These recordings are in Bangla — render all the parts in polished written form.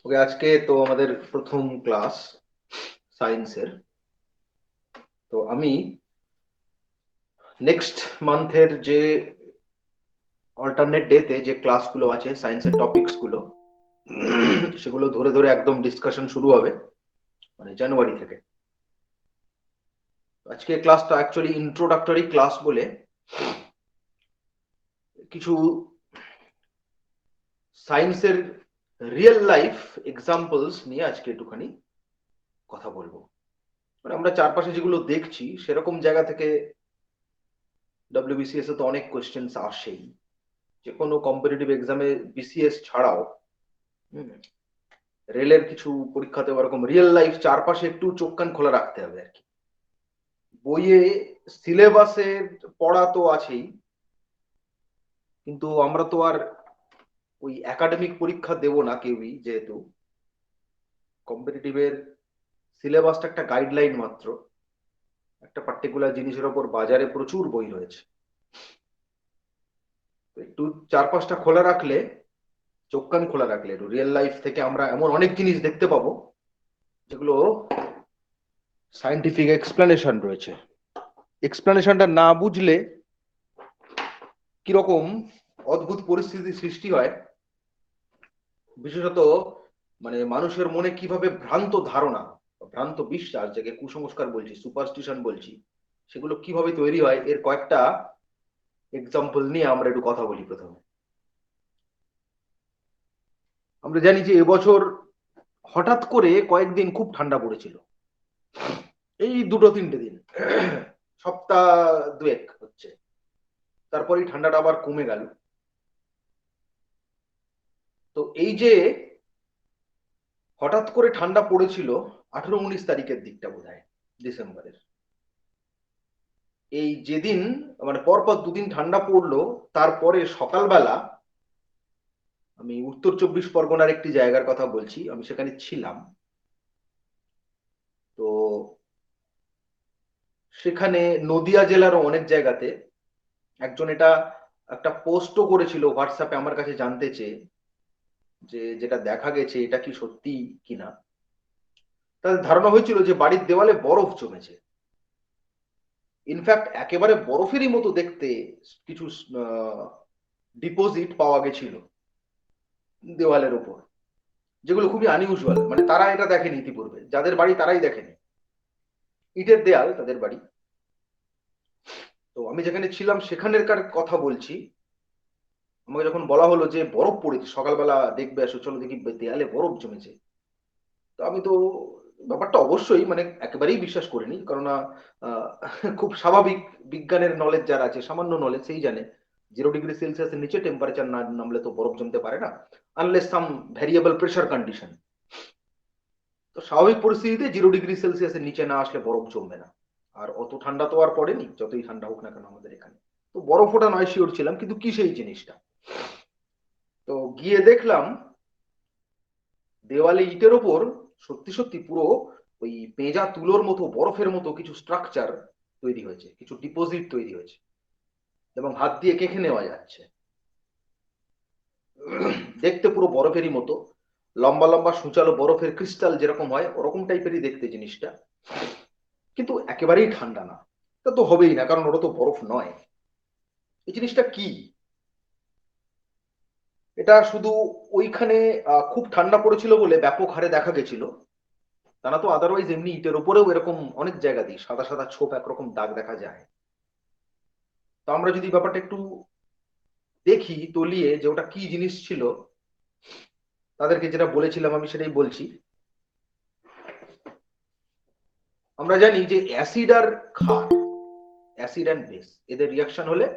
ওকে, আজকে তো আমাদের প্রথম ক্লাস সায়েন্সের। তো আমি নেক্সট মান্থের যে অল্টারনেট ডেতে যে ক্লাসগুলো আছে সায়েন্সের টপিকস গুলো সেগুলো ধরে ধরে একদম ডিসকাশন শুরু হবে, মানে জানুয়ারি থেকে। আজকে ক্লাসটা অ্যাকচুয়ালি ইন্ট্রোডাক্টরি ক্লাস বলে কিছু সায়েন্সের রিয়েল লাইফ এক্সাম্পলস নিয়ে আজকে একটুখানি কথা বলবো। মানে আমরা চারপাশে যেগুলো দেখছি সেরকম জায়গা থেকে ডব্লিউবিসিএস এ তো অনেক কোয়েশ্চেন্স আসেই। যে কোনো কম্পিটিটিভ এক্সামে বিসিএস ছাড়াও রেলের কিছু পরীক্ষাতে ওরকম রিয়েল লাইফ চারপাশে একটু চোখ কান খোলা রাখতে হবে আর কি। বইয়ে সিলেবাসে পড়া তো আছেই, কিন্তু আমরা তো আর ওই একাডেমিক পরীক্ষা দেব না কেউই, যেহেতু কম্পিটিটিভের সিলেবাসটা একটা গাইডলাইন মাত্র। একটা পার্টিকুলার জিনিসের ওপর বাজারে প্রচুর বই রয়েছে, একটু চারপাশটা খোলা রাখলে, চোখ কান খোলা রাখলে একটু রিয়েল লাইফ থেকে আমরা এমন অনেক জিনিস দেখতে পাবো যেগুলো সায়েন্টিফিক এক্সপ্লেনেশন রয়েছে। এক্সপ্লেনেশনটা না বুঝলে কিরকম অদ্ভুত পরিস্থিতি সৃষ্টি হয়, বিশেষত মানে মানুষের মনে কিভাবে ভ্রান্ত ধারণা, ভ্রান্ত বিশ্বাস, যাকে কুসংস্কার বলছি, সুপারস্টিশন বলছি, সেগুলো কিভাবে তৈরি হয় এর কয়েকটা এক্সাম্পল নিয়ে আমরা একটু কথা বলি। প্রথমে আমরা জানি যে এবছর হঠাৎ করে কয়েকদিন খুব ঠান্ডা পড়েছিল, এই দুটো তিনটে দিন, সপ্তাহ দুয়েক হচ্ছে। তারপরেই ঠান্ডাটা আবার কমে গেল। তো এই যে হঠাৎ করে ঠান্ডা পড়েছিল 18-19 তারিখের দিকটা বোধহয় ডিসেম্বরের, এই যেদিন মানে পরপর দুদিন ঠান্ডা পড়লো, তারপরে সকালবেলা আমি উত্তর চব্বিশ পরগনার একটি জায়গার কথা বলছি, আমি সেখানে ছিলাম। তো সেখানে নদিয়া জেলারও অনেক জায়গাতে একজন এটা একটা পোস্টও করেছিল হোয়াটসঅ্যাপে আমার কাছে জানতে চেয়ে যে যেটা দেখা গেছে এটা কি সত্যি কিনা। তাদের ধারণা হয়েছিল যে বাড়ির দেওয়ালে বরফ জমেছে, ইনফ্যাক্ট একেবারে বরফেরই মতো দেখতে কিছু ডিপোজিট পাওয়া গেছিল দেওয়ালের উপর, যেগুলো খুবই আনইউজুয়াল। মানে তারা এটা দেখেনি ইতিপূর্বে, যাদের বাড়ি তারাই দেখেনি। ইটের দেয়াল তাদের বাড়ি। তো আমি যেখানে ছিলাম সেখানের কথা বলছি। আমাকে যখন বলা হলো যে বরফ পড়েছে, সকালবেলা দেখবে আসো, চলো দেখি দেয়ালে বরফ জমেছে, তো আমি তো ব্যাপারটা অবশ্যই মানে একেবারেই বিশ্বাস করিনি, কেননা খুব স্বাভাবিক, বিজ্ঞানের নলেজ যার আছে, সামান্য নলেজ, সেই জানে 0°C নিচে টেম্পারেচার না নামলে তো বরফ জমতে পারে না, আনলেস সাম ভ্যারিয়েবল প্রেশার কন্ডিশন। তো স্বাভাবিক পরিস্থিতিতে 0°C নিচে না আসলে বরফ জমবে না। আর অত ঠান্ডা তো আর পড়েনি, যতই ঠান্ডা হোক না কেন আমাদের এখানে। তো বরফ ওটা নয় শিওর ছিলাম, কিন্তু কি সেই জিনিসটা। তো গিয়ে দেখলাম দেওয়ালে ইটের ওপর সত্যি সত্যি পুরো ওই পেঁজা তুলোর মতো বরফের মতো কিছু স্ট্রাকচার তৈরি হয়েছে, কিছু ডিপোজিট তৈরি হয়েছে, এবং হাত দিয়ে কেখে নেওয়া যাচ্ছে। দেখতে পুরো বরফেরই মতো, লম্বা লম্বা সূচালো বরফের ক্রিস্টাল যেরকম হয় ওরকম টাইপেরই দেখতে জিনিসটা, কিন্তু একেবারেই ঠান্ডা না। তা তো হবেই না, কারণ ওটা তো বরফ নয়। এই জিনিসটা কি? এটা শুধু ওইখানে খুব ঠান্ডা পড়েছিল বলে ব্যাপক হারে দেখা গেছিল, তা না তো আদারওয়াইজ এমনি ইটের উপরেও এরকম অনেক জায়গাতেই সাদা সাদা ছোপ একরকম দাগ দেখা যায়। তো আমরা যদি ব্যাপারটা একটু দেখি তলিয়ে যে ওটা কি জিনিস ছিল, তাদেরকে যেটা বলেছিলাম আমি সেটাই বলছি। আমরা জানি যে অ্যাসিড আর ক্ষার, অ্যাসিড অ্যান্ড বেস, এদের রিয়াকশন হলে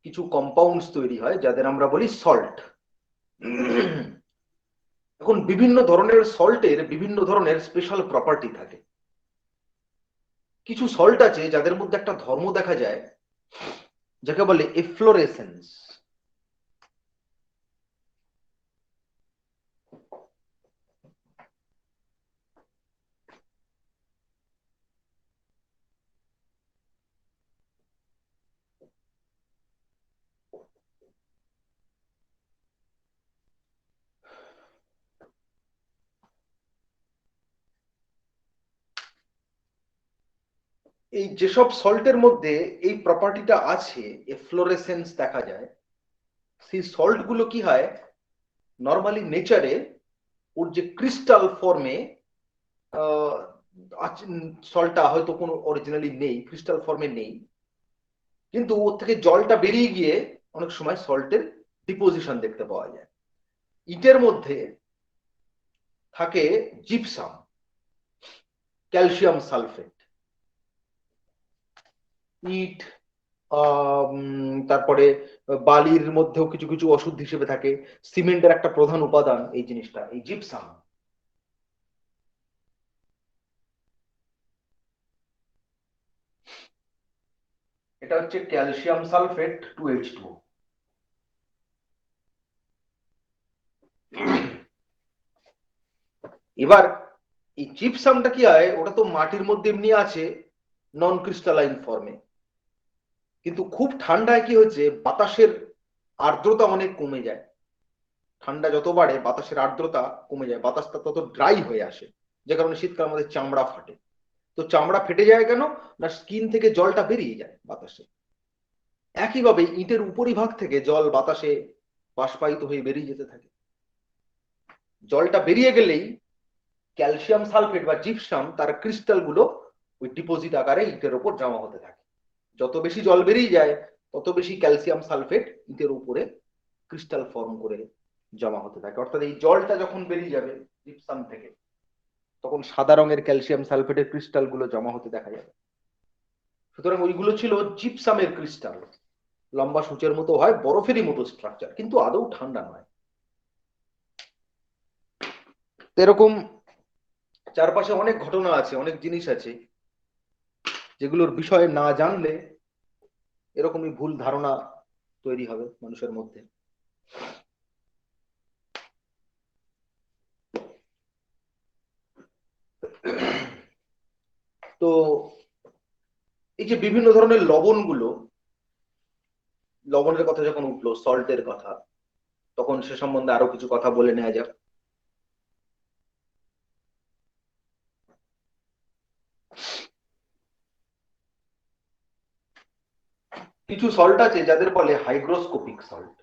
কিছু কম্পাউন্ডস তৈরি হয় যাদের আমরা বলি সল্ট। এখন বিভিন্ন ধরনের সল্টের বিভিন্ন ধরনের স্পেশাল প্রপার্টি থাকে। কিছু সল্ট আছে যাদের মধ্যে একটা ধর্ম দেখা যায়, যাকে বলে এফ্লোরেসেন্স। এই যেসব সল্টের মধ্যে এই প্রপার্টিটা আছে, এফ্লোরেসেন্স দেখা যায়, সেই সল্ট গুলো কি হয় নর্মালি নেচারে ওর যে ক্রিস্টাল ফর্মে সল্টটা হয়তো কোনো অরিজিনালি নেই, ক্রিস্টাল ফর্মে নেই, কিন্তু ওর থেকে জলটা বেরিয়ে গিয়ে অনেক সময় সল্টের ডিপোজিশন দেখতে পাওয়া যায়। ইটের মধ্যে থাকে জিপসাম, ক্যালসিয়াম সালফেট, ইট, তারপরে বালির মধ্যেও কিছু কিছু ওষুধ হিসেবে থাকে। সিমেন্টের একটা প্রধান উপাদান এই জিনিসটা, এই জিপসাম। এটা হচ্ছে ক্যালসিয়াম সালফেট 2H2। এবার এই জিপসামটা কি হয়, ওটা তো মাটির মধ্যে এমনি আছে নন ক্রিস্টালাইন ফর্মে, কিন্তু খুব ঠান্ডায় কি হচ্ছে বাতাসের আর্দ্রতা অনেক কমে যায়। ঠান্ডা যত বাড়ে বাতাসের আর্দ্রতা কমে যায়, বাতাসটা তত ড্রাই হয়ে আসে, যে কারণে শীতকাল আমাদের চামড়া ফাটে। তো চামড়া ফেটে যায় কেন না, স্কিন থেকে জলটা বেরিয়ে যায় বাতাসে। একইভাবে ইটের উপরিভাগ থেকে জল বাতাসে বাষ্পায়িত হয়ে বেরিয়ে যেতে থাকে। জলটা বেরিয়ে গেলেই ক্যালসিয়াম সালফেট বা জিপসাম তার ক্রিস্টাল গুলো ওই ডিপোজিট আকারে ইটের উপর জমা হতে থাকে। যত বেশি জল বেরিয়ে যায় তত বেশি ক্যালসিয়াম সালফেট ইটের উপরে ক্রিস্টাল ফর্ম করে জমা হতে থাকে। অর্থাৎ এই জলটা যখন বেরিয়ে যাবে জিপসাম থেকে, তখন সাদা রঙের ক্যালসিয়াম সালফেটের ক্রিস্টাল গুলো জমা হতে দেখা যাবে। সুতরাং ওইগুলো ছিল জিপসামের ক্রিস্টাল, লম্বা সূচের মতো হয়, বরফেরই মতো স্ট্রাকচার, কিন্তু আদৌ ঠান্ডা নয়। এরকম চারপাশে অনেক ঘটনা আছে, অনেক জিনিস আছে যেগুলোর বিষয়ে না জানলে এরকমই ভুল ধারণা তৈরি হবে মানুষের মধ্যে। তো এই যে বিভিন্ন ধরনের লবণগুলো, লবণের কথা যখন উঠলো, সল্টের কথা, তখন সে সম্বন্ধে আরো কিছু কথা বলে নেওয়া যাক। কিছু সল্ট আছে যাদের বলে হাইগ্রোস্কোপিক সল্ট।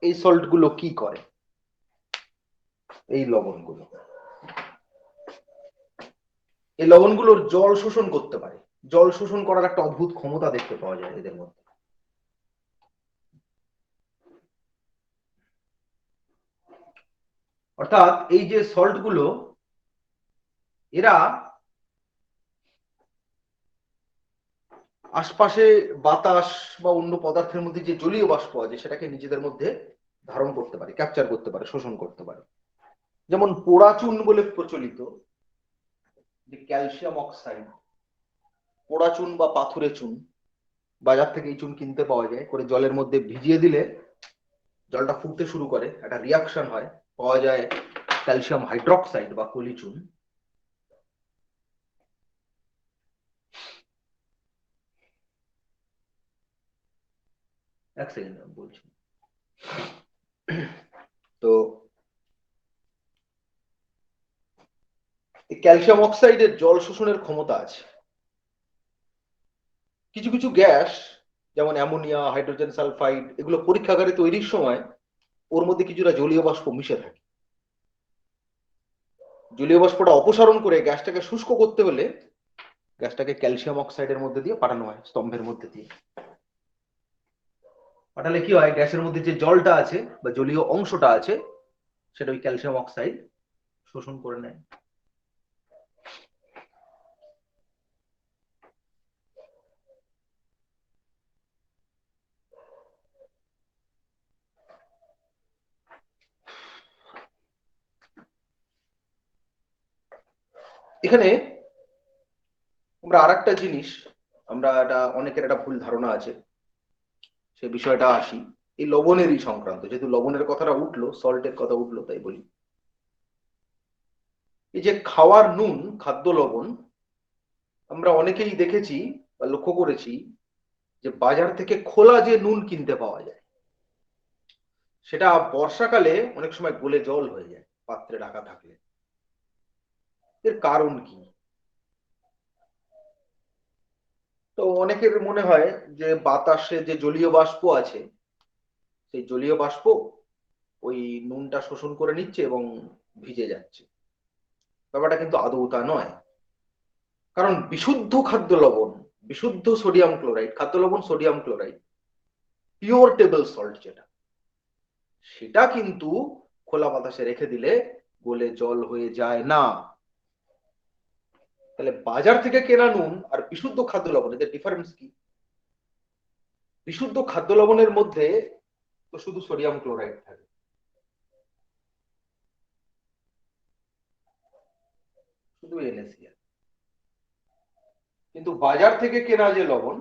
এই সল্ট গুলো কি করে, এই লবণগুলো, এই লবণগুলোর জল শোষণ করতে পারে। জল শোষণ করার একটা অদ্ভুত ক্ষমতা দেখতে পাওয়া যায় এদের মধ্যে। অর্থাৎ এই যে সল্ট গুলো, এরা আশপাশে বাতাস বা অন্য পদার্থের মধ্যে যে জলীয় বাষ্প আছে সেটাকে নিজেদের মধ্যে ধারণ করতে পারে, ক্যাপচার করতে পারে, শোষণ করতে পারে। যেমন পোড়া চুন বলে প্রচলিত যে ক্যালসিয়াম অক্সাইড, পোড়া চুন বা পাথুরে চুন, বাজার থেকে এই চুন কিনতে পাওয়া যায়, করে জলের মধ্যে ভিজিয়ে দিলে জলটা ফুটতে শুরু করে, একটা রিয়াকশন হয়, পাওয়া যায় ক্যালসিয়াম হাইড্রোক্সাইড বা কলি চুন। এক সেকেন্ড বলছি। তো ক্যালসিয়াম অক্সাইডের জল শোষণের ক্ষমতা আছে। কিছু কিছু গ্যাস যেমন অ্যামোনিয়া, হাইড্রোজেন সালফাইড, এগুলো পরীক্ষাগারে তৈরির সময় ওর মধ্যে কিছুটা জলীয় বাষ্প মিশে থাকে। জলীয় বাষ্পটা অপসারণ করে গ্যাসটাকে শুষ্ক করতে হলে গ্যাসটাকে ক্যালসিয়াম অক্সাইডের মধ্যে দিয়ে পাঠানো হয়, স্তম্ভের মধ্যে দিয়ে পাঠালে কি হয়, গ্যাসের মধ্যে যে জলটা আছে বা জলীয় অংশটা আছে সেটা ওই ক্যালসিয়াম অক্সাইড শোষণ করে নেয়। এখানে আমরা আর একটা জিনিস, আমরা এটা অনেকের একটা ভুল ধারণা আছে, সে বিষয়টা আসি। এই লবণেরই সংক্রান্ত, যেহেতু লবণের কথাটা উঠলো, সল্টের কথা উঠলো, তাই বলি। এই যে খাওয়ার নুন, খাদ্য লবণ, আমরা অনেকেই দেখেছি বা লক্ষ্য করেছি যে বাজার থেকে খোলা যে নুন কিনতে পাওয়া যায়, সেটা বর্ষাকালে অনেক সময় গলে জল হয়ে যায় পাত্রে রাখা থাকলে। এর কারণ কি? তো অনেকের মনে হয় যে বাতাসে যে জলীয় বাষ্প আছে, সেই জলীয় বাষ্প ওই নুনটা শোষণ করে নিচ্ছে এবং ভিজে যাচ্ছে। ব্যাপারটা কিন্তু আদৌ তা নয়। কারণ বিশুদ্ধ খাদ্য লবণ, বিশুদ্ধ সোডিয়াম ক্লোরাইড, খাদ্য লবণ sodium chloride, pure table salt যেটা, সেটা কিন্তু খোলা বাতাসে রেখে দিলে গলে জল হয়ে যায় না। তাহলে বাজার থেকে কেনা নুন আর বিশুদ্ধ খাদ্য লবণ, এদের ডিফারেন্স কি? বিশুদ্ধ খাদ্য লবণের মধ্যে তো শুধু সোডিয়াম ক্লোরাইড থাকে, শুধু NaCl। কিন্তু বাজার থেকে কেনা যে লবণ,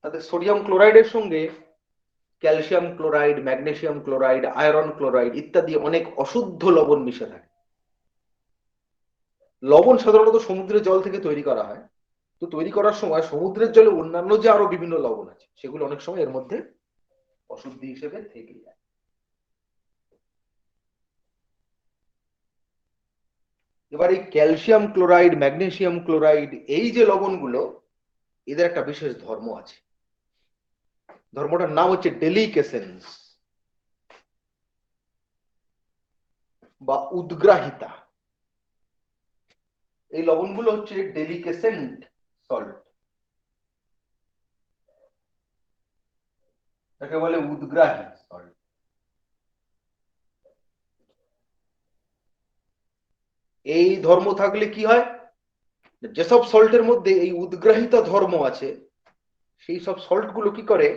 তাতে সোডিয়াম ক্লোরাইডের সঙ্গে calcium chloride, magnesium chloride, iron chloride ইত্যাদি অনেক অশুদ্ধ লবণ মিশে থাকে। লবণ সাধারণত সমুদ্রের জল থেকে তৈরি করা হয়। তো তৈরি করার সময় সমুদ্রের জলে অন্যান্য যে আরো বিভিন্ন লবণ আছে, সেগুলো অনেক সময় এর মধ্যে অশুদ্ধি হিসেবে থেকে যায়। এবার এই ক্যালসিয়াম ক্লোরাইড, ম্যাগনেসিয়াম ক্লোরাইড, এই যে লবণগুলো, এদের একটা বিশেষ ধর্ম আছে। ধর্মটার নাম হচ্ছে ডেলিকেসেন্স বা উদ্গ্রাহিতা। এই লবণগুলো হচ্ছে ডেলিকেসেন্ট সল্ট, তাকে বলে উদ্গ্রাহী সল্ট। এই ধর্ম থাকলে কি হয়, যেসব সল্টের মধ্যে এই উদ্গ্রাহিতা ধর্ম আছে, সেই সব সল্ট গুলো কি করে,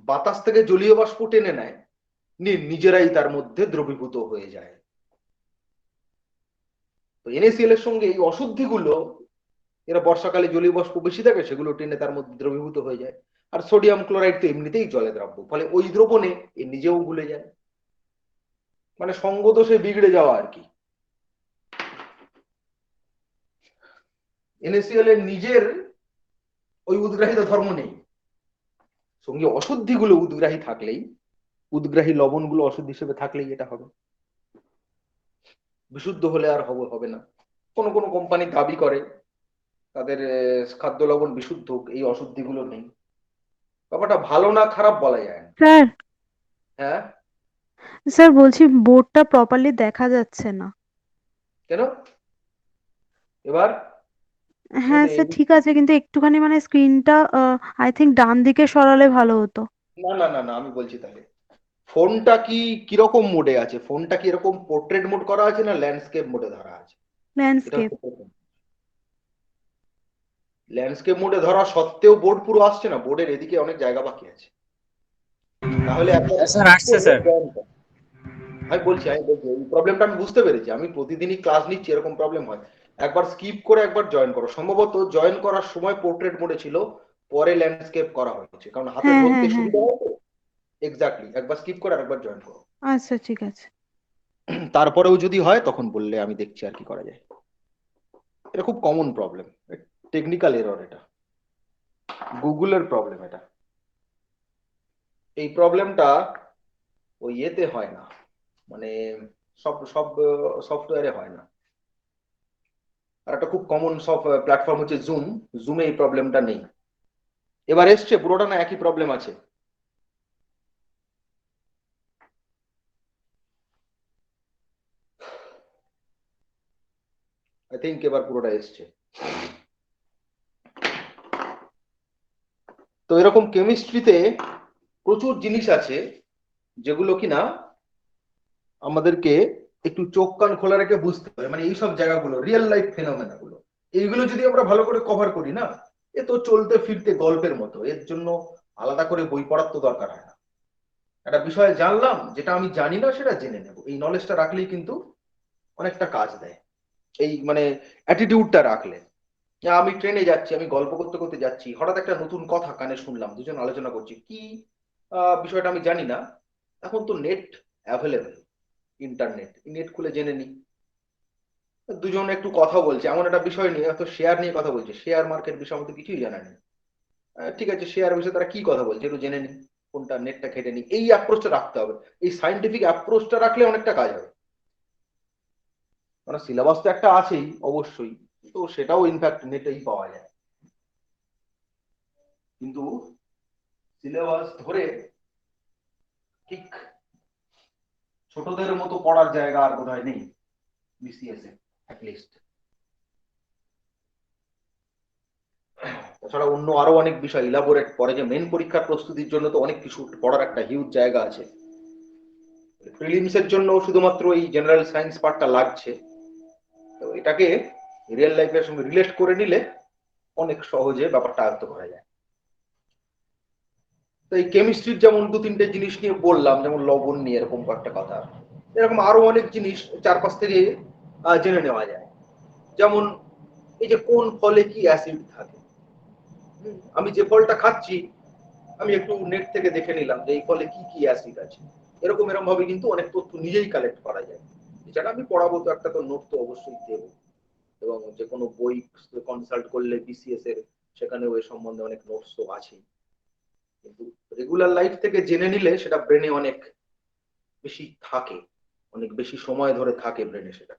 বাতাস থেকে জলীয় বাষ্প টেনে নেয়, নিয়ে নিজেরাই তার মধ্যে দ্রবীভূত হয়ে যায়। তো NaCl এর সঙ্গে এই অশুদ্ধিগুলো, এরা বর্ষাকালে জলীয় বাষ্প বেশি থাকে, সেগুলো টেনে তার মধ্যে দ্রবীভূত হয়ে যায়। আর সোডিয়াম ক্লোরাইড তো এমনিতেই জলে দ্রাব্য, ফলে ওই দ্রবণে এ নিজেও ভুলে যায়। মানে সঙ্গদোষে বিগড়ে যাওয়া আর কি। NaCl এর নিজের ওই উদ্গ্রাহিত ধর্ম নেই, সঙ্গে অশুদ্ধিগুলো উদ্গ্রাহী থাকলেই, উদ্গ্রাহী লবণগুলো অশুদ্ধ হিসেবে থাকলেই এটা হবে। বিশুদ্ধ হলে আর হবে না। কোন কোন কোম্পানি দাবি করে তাদের খাদ্য লবণ বিশুদ্ধ, এই অশুদ্ধিগুলো নেই। ব্যাপারটা ভালো না খারাপ বলা যায় না। স্যার, হ্যাঁ। স্যার বলছি বোর্ডটা প্রপারলি দেখা যাচ্ছে না। কেন? এবার হ্যাঁ মানে স্যার, ঠিক আছে, কিন্তু একটুখানি মানে স্ক্রিনটা আই থিঙ্ক ডান দিকে সরালে ভালো হতো। না না না না, আমি বলছি তাহলে ফোনটা কি কিরকম মোডে আছে, ফোনটা কি এরকম পোর্ট্রেট মোড করা আছে না ল্যান্ডস্কেপ মোডে ধরা আছে? এটা ল্যান্ডস্কেপ। হচ্ছে প্রথম। ল্যান্ডস্কেপ মোডে ধরা সত্ত্বেও বোর্ড পুরো আসছে না, বোর্ডের এদিকে অনেক জায়গা বাকি আছে। তাহলে একবার হ্যাঁ স্যার, স্কিপ আসছে করে স্যার। জয়েন কর। আমি বলছি এই প্রবলেমটা আমি বুঝতে পেরেছি, আমি প্রতিদিনই ক্লাস নিচ্ছি, এরকম প্রবলেম হয়। একবার স্কিপ করে একবার জয়েন করো, সম্ভবত জয়েন করার সময় পোর্ট্রেট মোডে ছিল, পরে ল্যান্ডস্কেপ করা হয়েছে, কারণ হাতে হ্যাঁ, ধরতে হ্যাঁ, হ্যাঁ। সুবিধা হয় তো। এক্স্যাক্টলি, একবার স্কিপ করে আরেকবার জয়েন করো। আচ্ছা, ঠিক আছে। তারপরেও যদি হয় তখন বললে আমি দেখছি আর কি করা যায়। এটা খুব কমন প্রবলেম, টেকনিক্যাল এরর, এটা গুগলের প্রবলেম। এটা এই প্রবলেমটা ওই ইয়েতে হয় না, মানে সব সব সফটওয়্যারে হয় না। আর একটা খুব কমন সব প্ল্যাটফর্ম হচ্ছে জুম, জুমে এই প্রবলেমটা নেই। এবার এসছে পুরোটা না একই প্রবলেম আছে? আই থিঙ্ক এবার পুরোটা এসছে। তো এরকম কেমিস্ট্রিতে প্রচুর জিনিস আছে যেগুলো কিনা আমাদেরকে একটু চোখ কান খোলা রেখে বুঝতে হবে, মানে এইসব জায়গাগুলো রিয়েল লাইফ ফেনোমেনা গুলো, এইগুলো যদি আমরা ভালো করে কভার করি না, এ তো চলতে ফিরতে গল্পের মতো। এর জন্য আলাদা করে বই পড়ার তো দরকার হয় না। একটা বিষয়ে জানলাম, যেটা আমি জানি না সেটা জেনে নেব, এই নলেজটা রাখলেই কিন্তু অনেকটা কাজ দেয়। এই মানে অ্যাটিটিউডটা রাখলে, আমি ট্রেনে যাচ্ছি, আমি গল্প করতে করতে যাচ্ছি, হঠাৎ একটা নতুন কথা কানে শুনলাম, দুজন আলোচনা করছি কি বিষয়টা আমি জানি না, এখন তো নেট অ্যাভেলেবেল, ইন্টারনেট, নেট খুলে জেনে নি। দুজন একটু কথা বলছে এমন একটা বিষয় নিয়ে, হয়তো শেয়ার নিয়ে কথা বলছে, শেয়ার মার্কেট বিষয় আমাদের কিছুই জানা নেই। ঠিক আছে, শেয়ার বিষয়ে তারা কি কথা বলছে একটু জেনে নি। কোনটা নেটটা ঘেটে নিই, এই অ্যাপ্রোচটা রাখতে হবে। এই সাইন্টিফিক অ্যাপ্রোচটা রাখলে অনেকটা কাজ হবে। মানে সিলেবাস তো একটা আছেই অবশ্যই, তো সেটাও ইনফ্যাক্ট নেটেই পাওয়া যায়, কিন্তু সিলেবাস ধরে ঠিক ছোটদের মতো পড়ার জায়গা আর বোধহয় নেই বিসিএস এ অ্যাটলিস্ট। তাছাড়া অন্য আরো অনেক বিষয় ইলাবোরেট পরে, যে মেন পরীক্ষার প্রস্তুতির জন্য তো অনেক কিছু পড়ার একটা হিউজ জায়গা আছে। প্রিলিমস এর জন্য শুধুমাত্র এই জেনারেল সায়েন্স পার্টটা লাগছে, তো এটাকে রিয়েল লাইফের সঙ্গে রিলেট করে নিলে অনেক সহজে ব্যাপারটা আয়ত্ত করা যায়। তো এই কেমিস্ট্রির যেমন দু তিনটে জিনিস নিয়ে বললাম, যেমন লবণ নিয়ে এরকম একটা কথা, এরকম আরো অনেক জিনিস চারপাশ থেকে জেনে নেওয়া যায়। যেমন এই যে কোন ফলে কি অ্যাসিড থাকে, আমি যে ফলটা খাচ্ছি আমি একটু নেট থেকে দেখে নিলাম যে এই ফলে কি কি অ্যাসিড আছে, এরকম এরকম ভাবে কিন্তু অনেক তথ্য নিজেই কালেক্ট করা যায়। এছাড়া আমি পড়াবো তো একটা তো নোট তো অবশ্যই দেবো, এবং যে কোনো বই কনসাল্ট করলে বিসিএস এর সেখানেও এ সম্বন্ধে অনেক নোটস তো আছেই, কিন্তু রেগুলার লাইফ থেকে জেনে নিলে সেটা ব্রেনে অনেক বেশি থাকে, অনেক বেশি সময় ধরে থাকে ব্রেনে সেটা।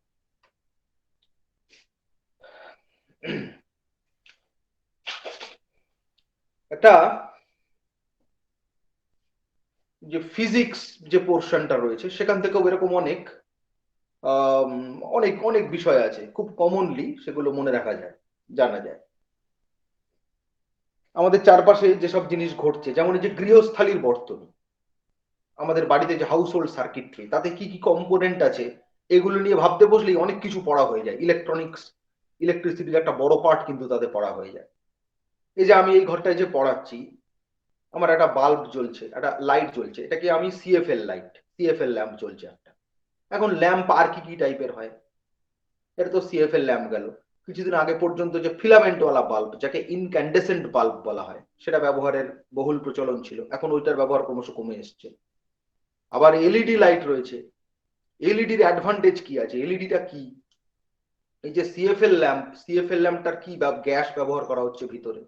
একটা যে ফিজিক্স যে পোর্শনটা রয়েছে সেখান থেকেও এরকম অনেক অনেক অনেক বিষয় আছে, খুব কমনলি সেগুলো মনে রাখা যায়, জানা যায়। আমাদের চারপাশে যেসব জিনিস ঘটছে, যেমন এই যে গৃহস্থালীর বর্তনী, আমাদের বাড়িতে যে হাউস হোল্ড সার্কিটরি, তাতে কি কি কম্পোনেন্ট আছে, এগুলো নিয়ে ভাবতে বসলেই অনেক কিছু পড়া হয়ে যায়। ইলেকট্রনিক্স, ইলেকট্রিসিটির একটা বড় পার্ট কিন্তু তাতে পড়া হয়ে যায়। এই যে আমি এই ঘরটায় যে পড়াচ্ছি, আমার একটা বাল্ব জ্বলছে, একটা লাইট জ্বলছে, এটাকে আমি সিএফএল লাইট, সিএফএল ল্যাম্প জ্বলছে একটা। এখন ল্যাম্প আর কি কি টাইপের হয়, এটা তো সিএফএল ল্যাম্প গেল। কিছুদিন আগে পর্যন্ত যে ফিলামেন্টওয়ালা বাল্ব, যাকে ইনক্যান্ডেসেন্ট বাল্ব বলা হয়, সেটা ব্যবহারের বহুল প্রচলন ছিল, এখন ওইটার ব্যবহার ক্রমশ কমে এসছে। আবার এলইডি লাইট রয়েছে। এলইডির অ্যাডভান্টেজ কি আছে, এলইডিটা কি, এই যে সিএফএল ল্যাম্প, সিএফএল ল্যাম্পটার কি গ্যাস ব্যবহার করা হচ্ছে ভিতরে,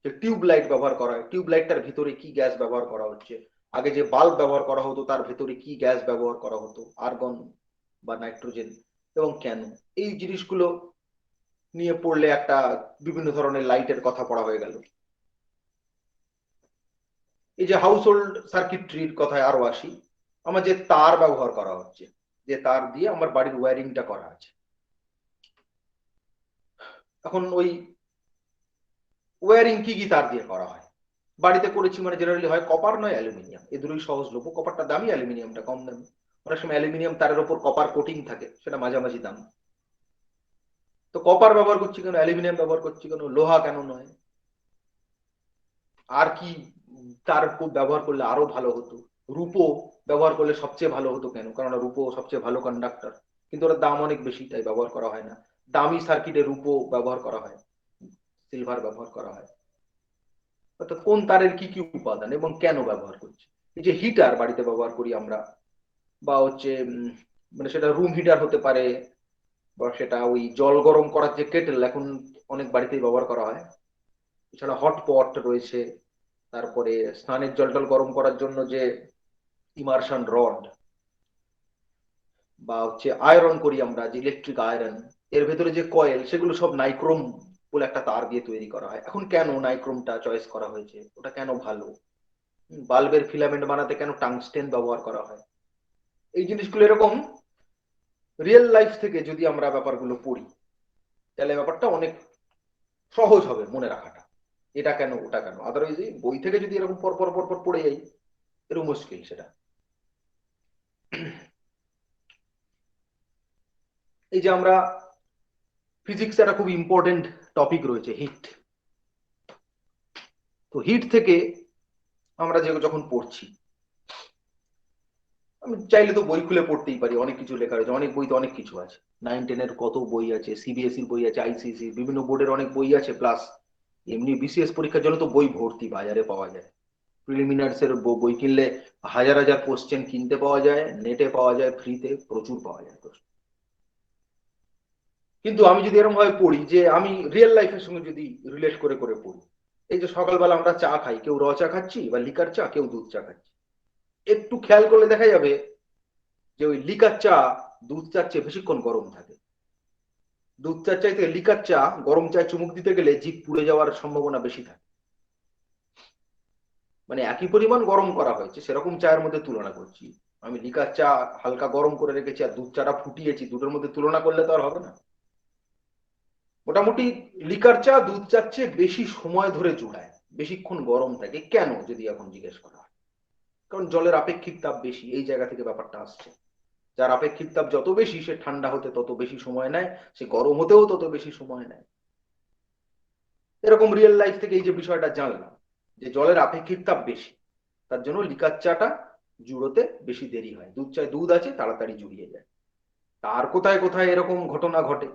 যে টিউব লাইট ব্যবহার করা হয়, টিউব লাইটটার ভিতরে কি গ্যাস ব্যবহার করা হচ্ছে, আগে যে বাল্ব ব্যবহার করা হতো তার ভিতরে কি গ্যাস ব্যবহার করা হতো, আর্গন বা নাইট্রোজেন, এবং কেন, এই জিনিসগুলো নিয়ে পড়লে একটা বিভিন্ন ধরনের লাইটের কথা পড়া হয়ে গেল। এই যে হাউস হোল্ড সার্কিটরির কথায় আরো আসি, আমার যে তার ব্যবহার করা হচ্ছে, যে তার দিয়ে আমার বাড়ির ওয়্যারিংটা করা আছে, এখন ওই ওয়্যারিং কি কি তার দিয়ে করা হয়, বাড়িতে করেছি মানে জেনারেলি হয় কপার নয় অ্যালুমিনিয়াম, এ দুটোই সহজলভ্য। কপারটা দামি, অ্যালুমিনিয়ামটা কম দামি। অনেক সময় অ্যালুমিনিয়াম তারের উপর কপার কোটিং থাকে, সেটা মাঝামাঝি দাম। তো কপার ব্যবহার করছি কেন, অ্যালুমিনিয়াম ব্যবহার করছি কেন, লোহা কেন নয়, আর কি তার খুব ব্যবহার করলে আরো ভালো হতো, রূপো ব্যবহার করলে সবচেয়ে ভালো হতো কেন, কারণ রূপো সবচেয়ে ভালো কন্ডাক্টর, কিন্তু ওর দাম অনেক বেশি তাই ব্যবহার করা হয় না। দামি সার্কিটে রূপো ব্যবহার করা হয়, সিলভার ব্যবহার করা হয়। অর্থাৎ কোন তারের কি কি উপাদান এবং কেন ব্যবহার করছি। এই যে হিটার বাড়িতে ব্যবহার করি আমরা, বা হচ্ছে মানে সেটা রুম হিটার হতে পারে, বা সেটা ওই জল গরম করার যে কেটেল এখন অনেক বাড়িতেই ব্যবহার করা হয়। এছাড়া হট পট রয়েছে, তারপরে স্নানের জল টল গরম করার জন্য যে ইমার্শন রড, বা হচ্ছে আয়রন করি আমরা যে ইলেকট্রিক আয়রন, এর ভেতরে যে কয়েল, সেগুলো সব নাইক্রোম বলে একটা তার দিয়ে তৈরি করা হয়। এখন কেন নাইক্রোমটা চয়েস করা হয়েছে, ওটা কেন ভালো, বাল্বের ফিলামেন্ট বানাতে কেন টাংস্টেন ব্যবহার করা হয়, এই জিনিসগুলো এরকম রিয়েল লাইফ থেকে যদি আমরা ব্যাপারগুলো পড়ি, তাহলে ব্যাপারটা অনেক সহজ হবে মনে রাখাটা, এটা কেন ওটা কেন। আদারওয়াইজ বই থেকে যদি এরকম পর পর পর পর পড়ে যাই, এরকম মুশকিল সেটা। এই যে আমরা ফিজিক্স একটা খুব ইম্পর্টেন্ট টপিক রয়েছে হিট, তো হিট থেকে আমরা যে যখন পড়ছি, আমি চাইলে তো বই খুলে পড়তেই পারি, অনেক কিছু লেখা রয়েছে, অনেক বইতে অনেক কিছু আছে, 9-10 এর কত বই আছে, সিবিএসইর বই আছে, আইসিএসসি বিভিন্ন বোর্ডের অনেক বই আছে, প্লাস এমনি বিসিএস পরীক্ষার জন্য তো বই ভর্তি বাজারে পাওয়া যায়। প্রিলিমিনারিস এর বই কিনলে হাজার হাজার কোশ্চেন কিনতে পাওয়া যায়, নেটে পাওয়া যায়, ফ্রিতে প্রচুর পাওয়া যায় প্রশ্ন। কিন্তু আমি যদি এরকম ভাবে পড়ি যে আমি রিয়েল লাইফের সঙ্গে যদি রিলেট করে করে পড়ি, এই যে সকালবেলা আমরা চা খাই, কেউ র চা খাচ্ছি বা লিকার চা, কেউ দুধ চা খাচ্ছি, একটু খেয়াল করলে দেখা যাবে যে ওই লিকার চা দুধ চার চেয়ে বেশিক্ষণ গরম থাকে। দুধ চার চাইতে লিকার চা গরম চায় চুমুক দিতে গেলে জিভ পুড়ে যাওয়ার সম্ভাবনা বেশি থাকে। মানে একই পরিমাণ গরম করা হয়েছে সেরকম চায়ের মধ্যে তুলনা করছি, আমি লিকার চা হালকা গরম করে রেখেছি আর দুধ চাটা ফুটিয়েছি, দুটোর মধ্যে তুলনা করলে তো আর হবে না। মোটামুটি লিকার চা দুধ চার চেয়ে বেশি সময় ধরে চুলায়, বেশিক্ষণ গরম থাকে। কেন যদি এখন জিজ্ঞেস করা হয়, কারণ জলের আপেক্ষিক তাপ বেশি, এই জায়গা থেকে ব্যাপারটা আসছে। যার আপেক্ষিক তাপ যত বেশি সে ঠান্ডা হতে তত বেশি সময় নেয়, সে গরম হতেও তত বেশি সময় নেয়। এরকম রিয়েল লাইফ থেকে এই যে বিষয়টা জানলাম যে জলের আপেক্ষিক তাপ বেশি, তার জন্য লিকার চাটা জুড়োতে বেশি দেরি হয়, দুধ চায় দুধ আছে তাড়াতাড়ি জুড়িয়ে যায়। তার কোথায় কোথায় এরকম ঘটনা ঘটে,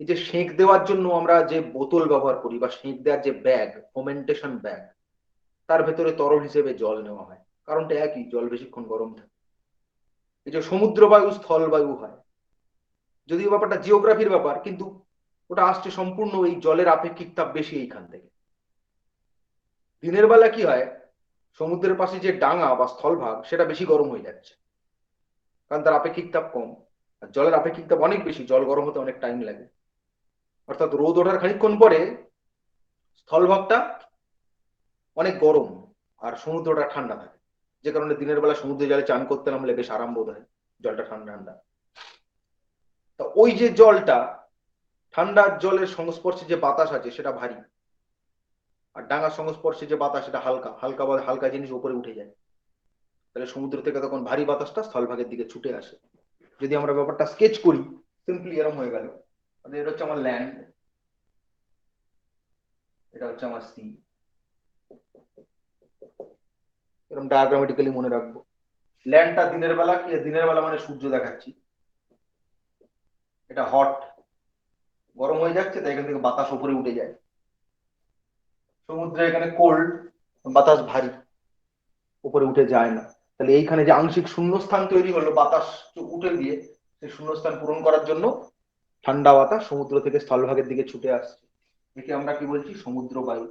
এই যে সেঁক দেওয়ার জন্য আমরা যে বোতল ব্যবহার করি বা সেঁক দেওয়ার যে ব্যাগ, ফোমেন্টেশন ব্যাগ, তার ভেতরে তরল হিসেবে জল নেওয়া হয়, কারণটা একই, জল বেশিক্ষণ গরম থাকে। এই যে সমুদ্র বায়ু স্থল বায়ু হয়, যদিও ব্যাপারটা জিওগ্রাফির ব্যাপার, কিন্তু ওটা আসছে সম্পূর্ণ এই জলের আপেক্ষিক তাপ বেশি এইখান থেকে। দিনের বেলা কি হয়, সমুদ্রের পাশে যে ডাঙা বা স্থলভাগ সেটা বেশি গরম হয়ে যাচ্ছে, কারণ তার আপেক্ষিক তাপ কম। আর জলের আপেক্ষিক তাপ অনেক বেশি, জল গরম হতে অনেক টাইম লাগে। অর্থাৎ রোদ ওঠার খানিকক্ষণ পরে স্থলভাগটা অনেক গরম আর সমুদ্রটা ঠান্ডা থাকে, যে কারণে দিনের বেলা সমুদ্রে জলে চান করতে নামলে বেশ আরাম বোধ হয়, জলটা ঠান্ডা ঠান্ডা। তা ওই যে জলটা, ঠান্ডার জলের সংস্পর্শে যে বাতাস আছে সেটা ভারী, আর ডাঙার সংস্পর্শে যে বাতাস সেটা হালকা, হালকা বা হালকা জিনিস উপরে উঠে যায়। তাহলে সমুদ্র থেকে তখন ভারী বাতাসটা স্থলভাগের দিকে ছুটে আসে। যদি আমরা ব্যাপারটা স্কেচ করি, সিম্পলি এরকম হয়ে গেল, এটা হচ্ছে আমার ল্যান্ড, এটা হচ্ছে আমার সি, এরকম ডায়াগ্রামেটিক্যালি মনে রাখবো। ল্যান্ডটা দিনের বেলা, কি দিনের বেলা মানে সূর্য দেখাচ্ছি, এটা হট, গরম হয়ে যাচ্ছে তাই এখান থেকে বাতাস উপরে উঠে যায়। সমুদ্রে এখানে কোল্ড, বাতাস ভারী, উপরে উঠে যায় না। তাহলে এইখানে যে আংশিক শূন্যস্থান তৈরি হলো বাতাস উঠে দিয়ে, সেই শূন্যস্থান পূরণ করার জন্য ঠান্ডা বাতাস সমুদ্র থেকে স্থলভাগের দিকে ছুটে আসছে। একে আমরা কি বলছি, সমুদ্র বায়ু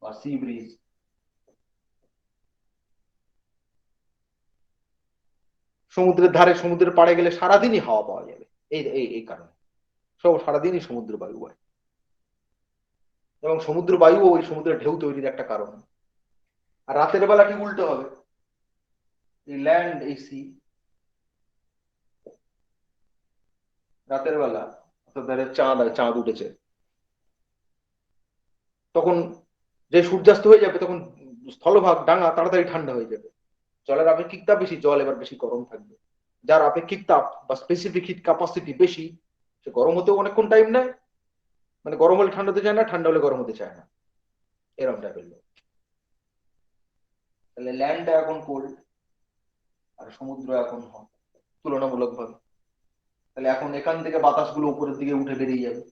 বা সি ব্রিজ। সমুদ্রের ধারে, সমুদ্রের পাড়ে গেলে সারাদিনই হাওয়া পাওয়া যাবে, এই এই এই কারণে সব সারাদিনই সমুদ্র বায়ু বয়। এবং সমুদ্র বায়ু ওই সমুদ্রের ঢেউ তৈরির একটা কারণ। আর রাতের বেলা কি উল্টো হবে, এই ল্যান্ড এই সি, রাতের বেলা অর্থাৎ ধরো চাঁদ, চাঁদ উঠেছে, তখন যে সূর্যাস্ত হয়ে যাবে তখন স্থলভাগ ডাঙা তাড়াতাড়ি ঠান্ডা হয়ে যাবে। জলের আপেক্ষিক তাপ বেশি, জল এবার বেশি গরম থাকবে। যার আপেক্ষিক তাপ বা স্পেসিফিক হিট ক্যাপাসিটি বেশি, সে গরম হতেও অনেকক্ষণ টাইম নেয়, মানে গরম হলে ঠান্ডা হতে চায় না, ঠান্ডা হলে গরম হতে চায় না, এরকম টাইপের লোক। তাহলে ল্যান্ডটা এখন কোল্ড আর সমুদ্র এখন হট তুলনামূলক ভাবে। তাহলে এখন এখান থেকে বাতাসগুলো উপরের দিকে উঠে বেরিয়ে যাবে,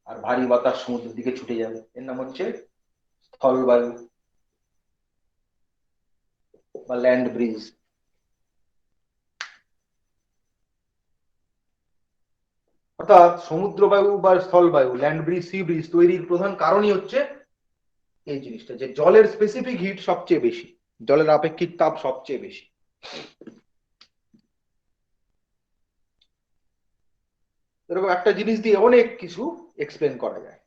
আর ভারী বাতাস সমুদ্রের দিকে ছুটে যাবে, এর নাম হচ্ছে স্থলবায়ু বা ল্যান্ড ব্রিজ। অর্থাৎ সমুদ্র বায়ু বা স্থলবায়ু, ল্যান্ড ব্রিজ, সি ব্রিজ তৈরির প্রধান কারণই হচ্ছে এই জিনিসটা, যে জলের স্পেসিফিক হিট সবচেয়ে বেশি, জলের আপেক্ষিক তাপ সবচেয়ে বেশি। এরকম একটা জিনিস দিয়ে অনেক কিছু এক্সপ্লেন করা যায়।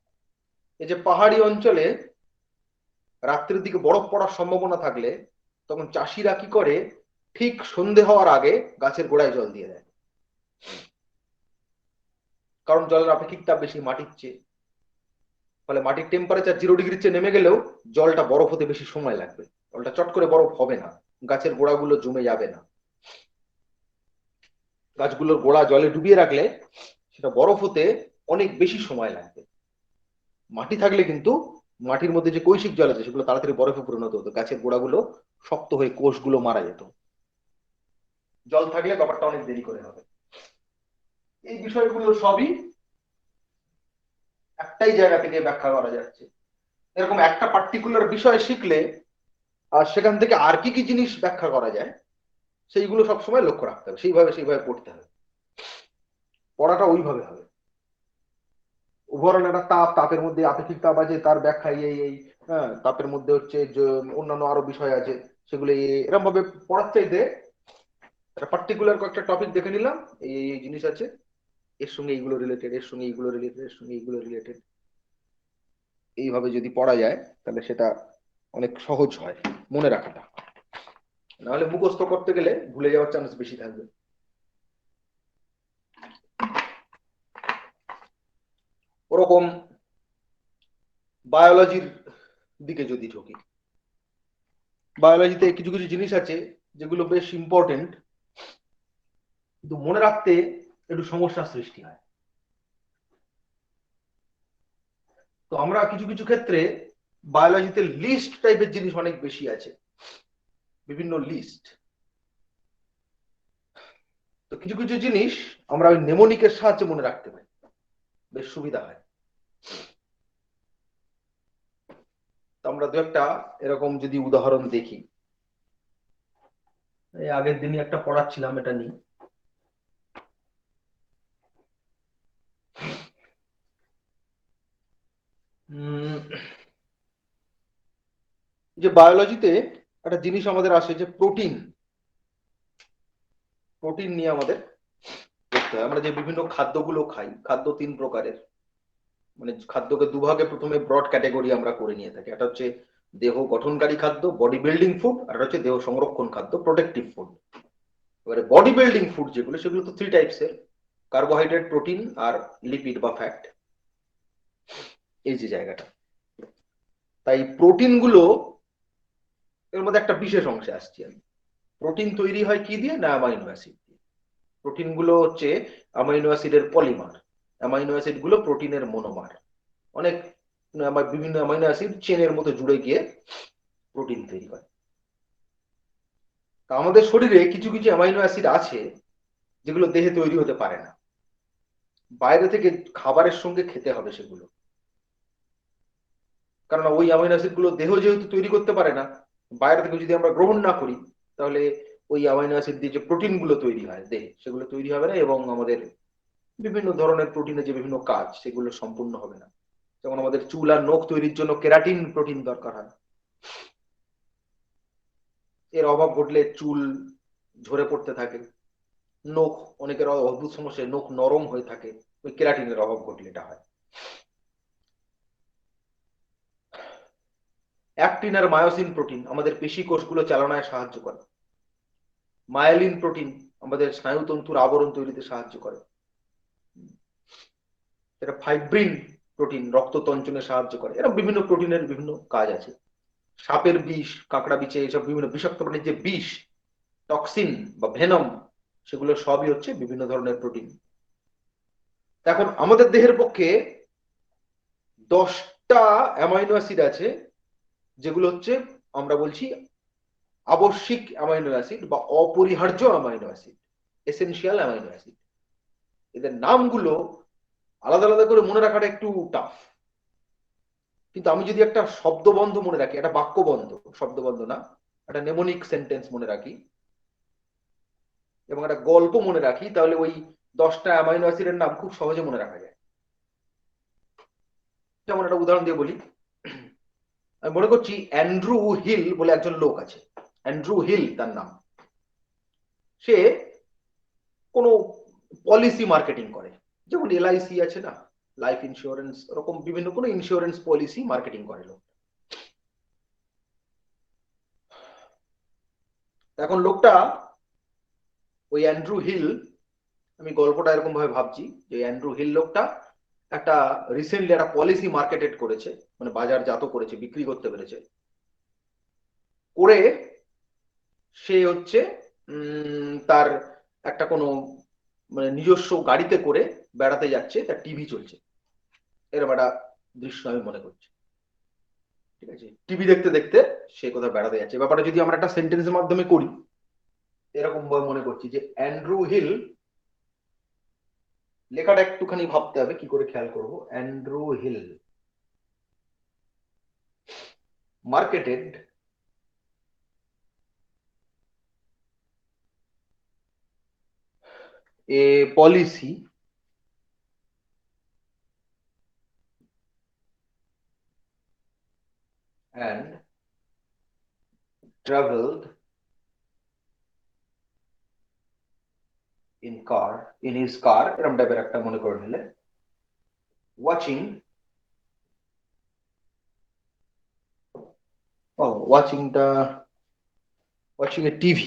এই যে পাহাড়ি অঞ্চলে রাত্রের দিকে বরফ পড়ার সম্ভাবনা থাকলে তখন চাষিরা কি করে, ঠিক সন্ধে হওয়ার আগে গাছের গোড়ায় জল দিয়ে দেয়, কারণ জলের আপেক্ষিক তাপ বেশি মাটির চেয়ে। ফলে মাটির টেম্পারেচার 0 ডিগ্রির চেয়ে নেমে গেলেও জলটা বরফ হতে বেশি সময় লাগবে, জলটা চট করে বরফ হবে না, গাছের গোড়াগুলো জমে যাবে না। গাছগুলোর গোড়া জলে ডুবিয়ে রাখলে সেটা বরফ হতে অনেক বেশি সময় লাগবে। মাটি থাকলে কিন্তু মাটির মধ্যে যে কৈশিক জল আছে সেগুলো তাড়াতাড়ি বরফে পরিণত হতো, গাছের গোড়াগুলো শক্ত হয়ে কোষগুলো মারা যেত। জল থাকলে ব্যাপারটা অনেক দেরি করে হবে। এই বিষয়গুলো সবই একটাই জায়গা থেকে ব্যাখ্যা করা যাচ্ছে। এরকম একটা পার্টিকুলার বিষয় শিখলে আর সেখান থেকে আর কি কি জিনিস ব্যাখ্যা করা যায় সেইগুলো সবসময় লক্ষ্য রাখতে হবে, সেইভাবে সেইভাবে পড়তে হবে, পড়াটা ওইভাবে হবে। ওভারঅল একটা তাপের মধ্যে আপেক্ষিক তাপ আছে, তার ব্যাখ্যা এই হ্যাঁ, তাপের মধ্যে হচ্ছে যে অন্যান্য আরো বিষয় আছে, সেগুলো এরকম ভাবে পড়ার চাইতে একটা পার্টিকুলার কয়েকটা টপিক দেখে নিলাম, এই জিনিস আছে, এর সঙ্গে এইগুলো রিলেটেড, এর সঙ্গে এইগুলো রিলেটেড, এর সঙ্গে এইগুলো রিলেটেড, এইভাবে যদি পড়া যায় তাহলে সেটা অনেক সহজ হয় মনে রাখাটা। নাহলে মুখস্থ করতে গেলে ভুলে যাওয়ার চান্স বেশি থাকবে। ওরকম বায়োলজির দিকে যদি ঢুকি, বায়োলজিতে কিছু কিছু জিনিস আছে যেগুলো বেশ ইম্পর্টেন্ট, কিন্তু মনে রাখতে একটু সমস্যার সৃষ্টি হয়। তো আমরা কিছু কিছু ক্ষেত্রে বায়োলজিতে লিস্ট টাইপের জিনিস অনেক বেশি আছে, বিভিন্ন লিস্ট। তো কিছু কিছু জিনিস আমরা ওই নেমোনিকের সাহায্যে মনে রাখতে পারি, বেশ সুবিধা হয়। তো আমরা দু একটা এরকম যদি উদাহরণ দেখি, এই আগের দিনই একটা পড়াচ্ছিলাম এটা নিয়ে। যে বায়োলজিতে একটা জিনিস আমাদের আসে যে প্রোটিন, প্রোটিন নিয়ে আমাদের করতে হয়। আমরা যে বিভিন্ন খাদ্যগুলো খাই, খাদ্য তিন প্রকারের, মানে খাদ্যকে দুভাগে প্রথমে ব্রড ক্যাটেগরি আমরা করে নিয়ে থাকি। একটা হচ্ছে দেহ গঠনকারী খাদ্য, বডি বিল্ডিং ফুড, আর একটা হচ্ছে দেহ সংরক্ষণ খাদ্য, প্রোটেক্টিভ ফুড। এবারে বডি বিল্ডিং ফুড যেগুলো, সেগুলো তো থ্রি টাইপসের: কার্বোহাইড্রেট, প্রোটিন আর লিপিড বা ফ্যাট, এই যে জায়গাটা। তাই প্রোটিন গুলো এর মধ্যে একটা বিশেষ অংশে আসছি আমি। প্রোটিন তৈরি হয় কি দিয়ে? না অ্যামাইনো অ্যাসিড দিয়ে। প্রোটিন গুলো হচ্ছে অ্যামাইনো অ্যাসিডের পলিমার, অ্যামাইনো অ্যাসিড গুলো প্রোটিনের মনোমার। অনেক বিভিন্ন অ্যামাইনো অ্যাসিড চেনের মতো জুড়ে গিয়ে প্রোটিন তৈরি হয়। তা আমাদের শরীরে কিছু কিছু অ্যামাইনো অ্যাসিড আছে যেগুলো দেহে তৈরি হতে পারে না, বাইরে থেকে খাবারের সঙ্গে খেতে হবে সেগুলো। কারণ ওই অ্যামাইনো অ্যাসিড গুলো দেহ যেহেতু তৈরি করতে পারে না, বাইরে থেকে যদি আমরা গ্রহণ না করি, তাহলে ওই অ্যামাইনো অ্যাসিড দিয়ে যে প্রোটিন গুলো তৈরি হয় দেহে, সেগুলো তৈরি হবে না, এবং আমাদের বিভিন্ন ধরনের প্রোটিনের যে বিভিন্ন কাজ, সেগুলো সম্পূর্ণ হবে না। যেমন আমাদের চুল আর নখ তৈরির জন্য কেরাটিন প্রোটিন দরকার হয়, এর অভাব ঘটলে চুল ঝরে পড়তে থাকে। নখ, অনেকের অদ্ভুত সমস্যা, নখ নরম হয়ে থাকে, ওই কেরাটিনের অভাব ঘটলে এটা হয়। অ্যাক্টিন আর মায়োসিন প্রোটিন আমাদের পেশি কোষগুলো চালনায় সাহায্য করে। মায়োলিন প্রোটিন আমাদের স্নায়ুতন্তুর আবরণ তৈরিতে সাহায্য করে। এটা ফাইব্রিন প্রোটিন রক্ত তঞ্চনে সাহায্য করে। এরকম বিভিন্ন প্রোটিনের বিভিন্ন কাজ আছে। সাপের বিষ, কাঁকড়া বিছে, এসব বিভিন্ন বিষাক্ত প্রাণীর যে বিষ, টক্সিন বা ভেনম, সেগুলো সবই হচ্ছে বিভিন্ন ধরনের প্রোটিন। এখন আমাদের দেহের পক্ষে 10টা অ্যামাইনো অ্যাসিড আছে, যেগুলো হচ্ছে আমরা বলছি আবশ্যিক অ্যামাইনো অ্যাসিড বা অপরিহার্য amino acid, essential amino acid. এদের নামগুলো আলাদা আলাদা করে মনে রাখাটা একটু টাফ, কিন্তু আমি যদি একটা শব্দবন্ধ মনে রাখি, একটা বাক্যবন্ধ, শব্দবন্ধ না, একটা নেমোনিক সেন্টেন্স মনে রাখি এবং একটা গল্প মনে রাখি, তাহলে ওই 10টা অ্যামাইনো অ্যাসিডের নাম খুব সহজে মনে রাখা যায়। যেমন একটা উদাহরণ দিয়ে বলি, আমি মনে করছি অ্যান্ড্রু হিল বলে একজন লোক আছে, অ্যান্ড্রু হিল তার নাম। সে কোনো পলিসি মার্কেটিং করে, যেমন এলআইসি আছে না, লাইফ ইন্স্যুরেন্স, ওরকম বিভিন্ন কোনো ইন্স্যুরেন্স পলিসি মার্কেটিং করে লোক। এখন লোকটা, ওই অ্যান্ড্রু হিল, আমি গল্পটা এরকম ভাবে ভাবছি যে অ্যান্ড্রু হিল লোকটা একটা রিসেন্টলি একটা পলিসি মার্কেটেড করেছে, মানে বাজারজাত করেছে, বিক্রি করতে পেরেছে। করে সে হচ্ছে তার একটা কোনো মানে নিজস্ব গাড়িতে করে বেড়াতে যাচ্ছে, তার টিভি চলছে, এরকম একটা দৃশ্য আমি মনে করছি। ঠিক আছে, টিভি দেখতে দেখতে সে কোথাও বেড়াতে যাচ্ছে। ব্যাপারটা যদি আমরা একটা সেন্টেন্সের মাধ্যমে করি, এরকম ভাবে মনে করছি যে অ্যান্ড্রু হিল, লেখাটা একটুখানি ভাবতে হবে কি করে খেয়াল করব। Andrew Hill marketed a policy traveled in his car এরকম টাইপের একটা মনে করে নিলে, watching watching a TV,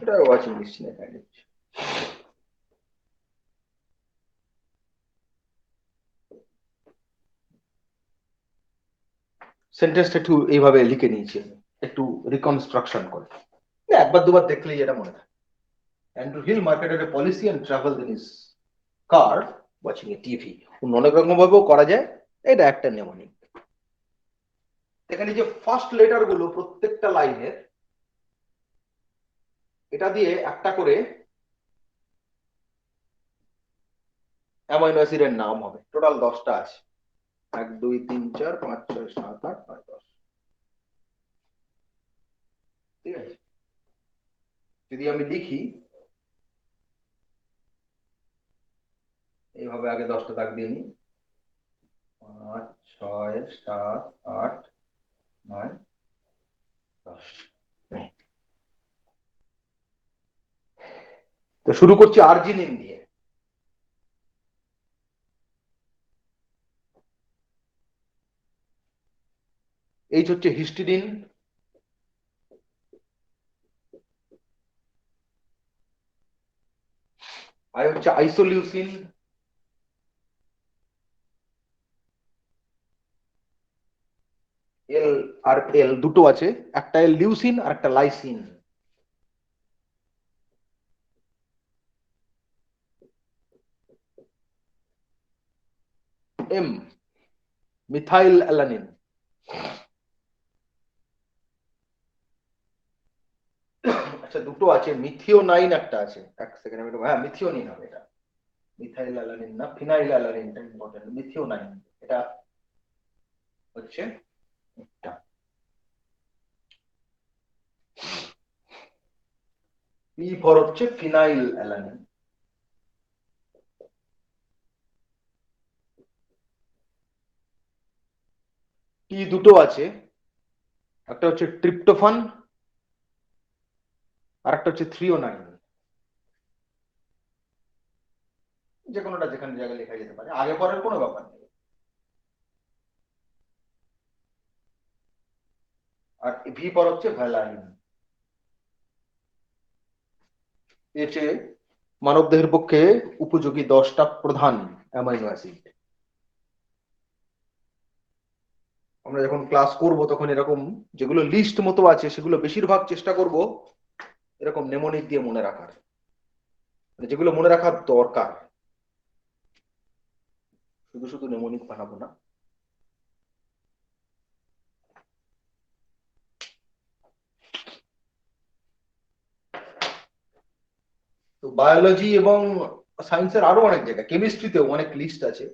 এটা ওয়াচিং লিখছি না, এখানে লিখছি। সেন্টেন্সটা একটু এইভাবে লিখে নিয়েছি, একটু রিকনস্ট্রাকশন করে, একবার দুবার দেখলেই এটা মনে থাকে। Andrew Hill marketed a policy and traveled in his car watching a TV. অনেক রকম ভাবেও করা যায়, এটা একটা নেমনিক। এখানে যে ফার্স্ট লেটার গুলো প্রত্যেকটা লাইনের, এটা দিয়ে একটা করে অ্যামাইনো অ্যাসিডের নাম হবে। টোটাল 10টা আছে, 1 2 3 4 5 6 7 8 9 10। ঠিক আছে, যদি আমি লিখি এইভাবে, আগে 10টা দাগ দিয়ে নিই, 5 6 7 8 9 10। তো শুরু করছি আর্জিনিন দিয়ে। এইচ হচ্ছে হিস্টিডিন, আই হচ্ছে আইসোলিউসিন, এল আর এল দুটো আছে, একটা এল লিউসিন আর একটা লাইসিন। এম মিথাইল অ্যালানিন, আচ্ছা দুটো আছে, মিথিওনাইন একটা আছে, এক সেকেন্ড আমি হ্যাঁ মিথিওনিন হবে এটা, মিথাইল অ্যালানিন না, ফিনাইল অ্যালানিনটা ইম্পর্টেন্ট, মিথিওনাইন এটা হচ্ছে এটা। পি ফর হচ্ছে ফিনাইল অ্যালানিন। টি দুটো আছে, একটা হচ্ছে ট্রিপ্টোফান আর একটা হচ্ছে থ্রিওনাইন, যে কোনোটা যেখানে জায়গায় লেখা যেতে পারে, আগে পরের কোনো ব্যাপার নেই। আর ভি পর হচ্ছে ভ্যালাইন। এতে মানব দেহের পক্ষে উপযোগী 10টা প্রধান অ্যামাইনো অ্যাসিড। আমরা যখন ক্লাস করব তখন এরকম যেগুলো লিস্ট মতো আছে সেগুলো বেশিরভাগ চেষ্টা করব এরকম নেমোনিক দিয়ে মনে রাখার, মানে যেগুলো মনে রাখার দরকার, শুধু শুধু নেমোনিক বানাবো না। তো বায়োলজি এবং সায়েন্সের আরো অনেক জায়গা, কেমিস্ট্রিতেও অনেক লিস্ট আছে,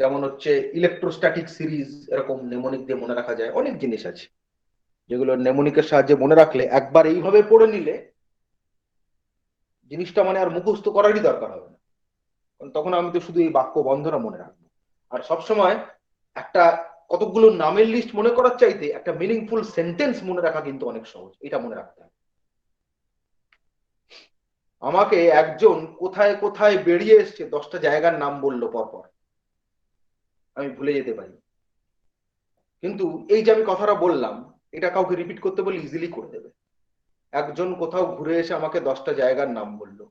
যেমন হচ্ছে ইলেকট্রোস্ট্যাটিক সিরিজ, এরকম নেমোনিক দিয়ে মনে রাখা যায়। অনেক জিনিস আছে যেগুলো নেমোনিকের সাহায্যে মনে রাখলে, একবার এইভাবে পড়ে নিলে জিনিসটা মানে আর মুখস্থ করারই দরকার হবে না, কারণ তখন আমি তো শুধু এই বাক্য বন্ধনা মনে রাখবো। আর সবসময় একটা কতগুলো নামের লিস্ট মনে করার চাইতে একটা মিনিংফুল সেন্টেন্স মনে রাখা কিন্তু অনেক সহজ, এটা মনে রাখতে হবে। আমাকে একজন কোথায় কোথায় বেরিয়ে এসছে 10টা জায়গার নাম বললো পরপর, আমি ভুলে যেতে পারি, কিন্তু এই যে আমি কথাটা বললাম এটা কাউকে রিপিট করতে বলে ইজিলি করে দেবে। একজন কোথাও ঘুরে এসে আমাকে 10টা জায়গার নাম বললো,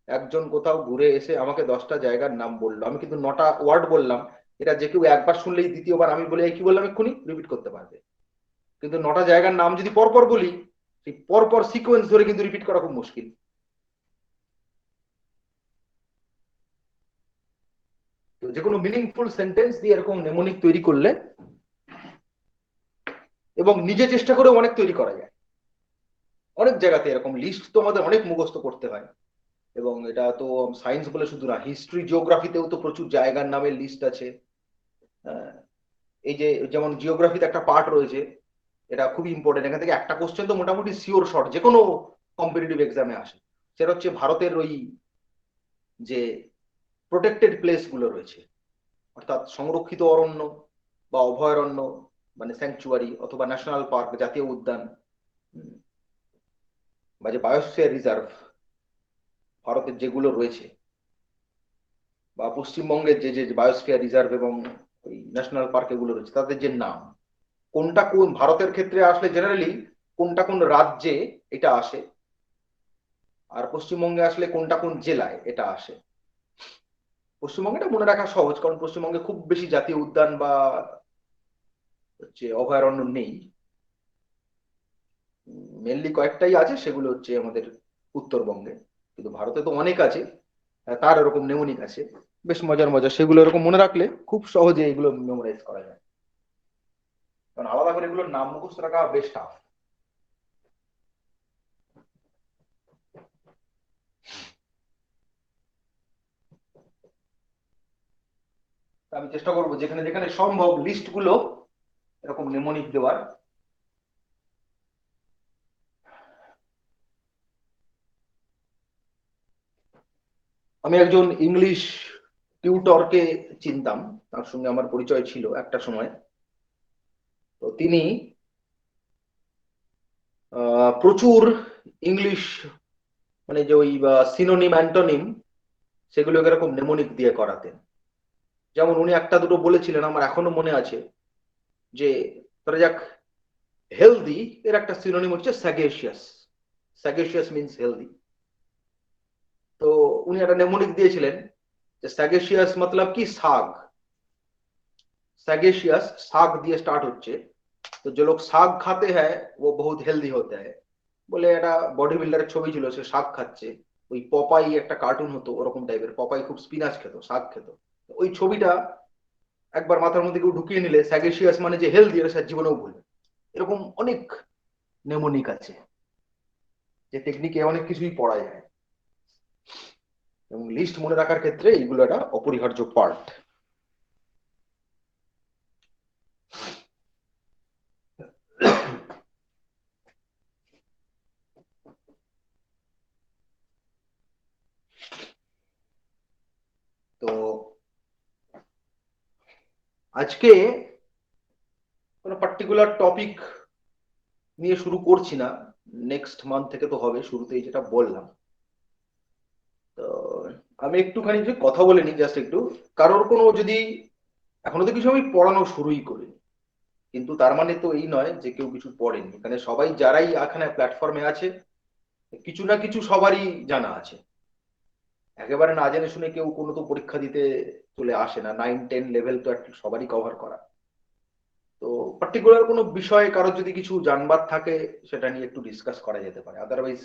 একজন কোথাও ঘুরে এসে আমাকে 10টা জায়গার নাম বললো, আমি কিন্তু 9টা ওয়ার্ড বললাম, এটা যে কেউ একবার শুনলেই দ্বিতীয়বার আমি বলে কি বললাম এক্ষুনি রিপিট করতে পারবে। কিন্তু 9টা জায়গার নাম যদি পরপর বলি, সেই পরপর সিকোয়েন্স ধরে কিন্তু রিপিট করা খুব মুশকিল। তো যে কোনো মিনিংফুল সেন্টেন্স দিয়ে এরকম নেমোনিক তৈরি করলে, এবং নিজে চেষ্টা করে অনেক তৈরি করা যায়। অনেক জায়গাতে এরকম লিস্ট তো আমাদের অনেক মুখস্থ করতে হয়, এবং এটা তো সায়েন্স বলে শুধু না, হিস্ট্রি জিওগ্রাফিতেও তো প্রচুর জায়গার নামের লিস্ট আছে। এই যে যেমন জিওগ্রাফিতে একটা পার্ট রয়েছে, এটা খুবই ইম্পর্টেন্ট, এখান থেকে একটা কোশ্চেন তো মোটামুটি সিওর শর্ট যে কোনো কম্পিটিটিভ এক্সামে আসে। সেটা হচ্ছে ভারতের ওই যে প্রোটেক্টেড প্লেস গুলো রয়েছে, অর্থাৎ সংরক্ষিত অরণ্য, বা অভয়ারণ্য মানে স্যাংচুয়ারি অথবা ন্যাশনাল পার্ক জাতীয় উদ্যান, বা যে বায়োস্ফিয়ার রিজার্ভ ভারতের যেগুলো রয়েছে, বা পশ্চিমবঙ্গের যে যে বায়োস্ফিয়ার রিজার্ভ এবং ওই ন্যাশনাল পার্ক এগুলো রয়েছে, তাদের যে নাম, কোনটা কোন ভারতের ক্ষেত্রে আসলে জেনারেলি কোনটা কোন রাজ্যে এটা আসে, আর পশ্চিমবঙ্গে আসলে কোনটা কোন জেলায় এটা আসে। পশ্চিমবঙ্গে এটা মনে রাখা সহজ, কারণ পশ্চিমবঙ্গে খুব বেশি জাতীয় উদ্যান বা হচ্ছে অভয়ারণ্য নেই। মেনলি কয়েকটাই আছে, সেগুলো হচ্ছে আমাদের উত্তরবঙ্গে, কিন্তু ভারতে তো অনেক আছে। তার এরকম নেমনিক আছে, বেশ মজার মজার, সেগুলো এরকম মনে রাখলে খুব সহজে এগুলো মেমোরাইজ করা যায়, কারণ আলাদা করে এগুলোর নাম মুখস্থ রাখা বেশ টাফ। আমি চেষ্টা করবো যেখানে যেখানে সম্ভব লিস্ট গুলো এরকম নেমনিক দেওয়ার। আমি একজন ইংলিশ টিউটরকে চিনতাম, তার সঙ্গে আমার পরিচয় ছিল একটা সময়। তো তিনি প্রচুর ইংলিশ মানে যে ওই সিনোনিম অ্যান্টোনিম সেগুলোকে এরকম নেমোনিক দিয়ে করাতেন। যেমন উনি একটা দুটো বলেছিলেন, আমার এখনো মনে আছে, যে ধরা যাক হেলদি এর একটা সিনোনিম হচ্ছে স্যাগেশিয়াস। স্যাগেশিয়াস মিনস হেলদি। তো উনি একটা নেমোনিক দিয়েছিলেন যে স্যাগেশিয়াস মতলব কি শাক। सैगेशियस साग दिए स्टार्ट হচ্ছে। তো যে লোক শাক খাতে হ্যায় ও বহুত হেলদি হতে হ্যায় বলে একটা বডি বিল্ডারের ছবি ছিল, সে শাক খাচ্ছে। ওই পপাই একটা কার্টুন হতো ওরকম টাইপের, পপাই খুব স্পিনাচ খেত, শাক খেত। ওই ছবিটা একবার মাথার মধ্যে কেউ ঢুকিয়ে নিলে স্যাগেশিয়াস মানে যে হেলদি এটা সে জীবনেও ভুলবে। এরকম অনেক নেমোনিক আছে, যে টেকনিকে অনেক কিছুই পড়া যায়, এবং লিস্ট মনে রাখার ক্ষেত্রে এইগুলো একটা অপরিহার্য পার্ট। তো আজকে কোনো পার্টিকুলার টপিক নিয়ে শুরু করছি না, নেক্সট মান্থ থেকে তো হবে, শুরুতেই যেটা বললাম। তো আমি একটুখানি যে কথা বলে নিই জাস্ট একটু, কারোর কোনো যদি এখনো তো কিছু আমি পড়ানো শুরুই করিনি, কিন্তু তার মানে তো এই নয় যে কেউ কিছু পড়েনি। এখানে সবাই যারাই এখানে প্ল্যাটফর্মে আছে কিছু না কিছু সবারই জানা আছে। একেবারে না জেনে শুনে কেউ কোনো তো পরীক্ষা দিতে চলে আসে না, 9-10 লেভেল তো একটা সবারই কভার করা। তো পার্টিকুলার কোনো বিষয়ে কারোর যদি কিছু জানবার থাকে সেটা নিয়ে একটু ডিসকাস করা যেতে পারে। আদারওয়াইজ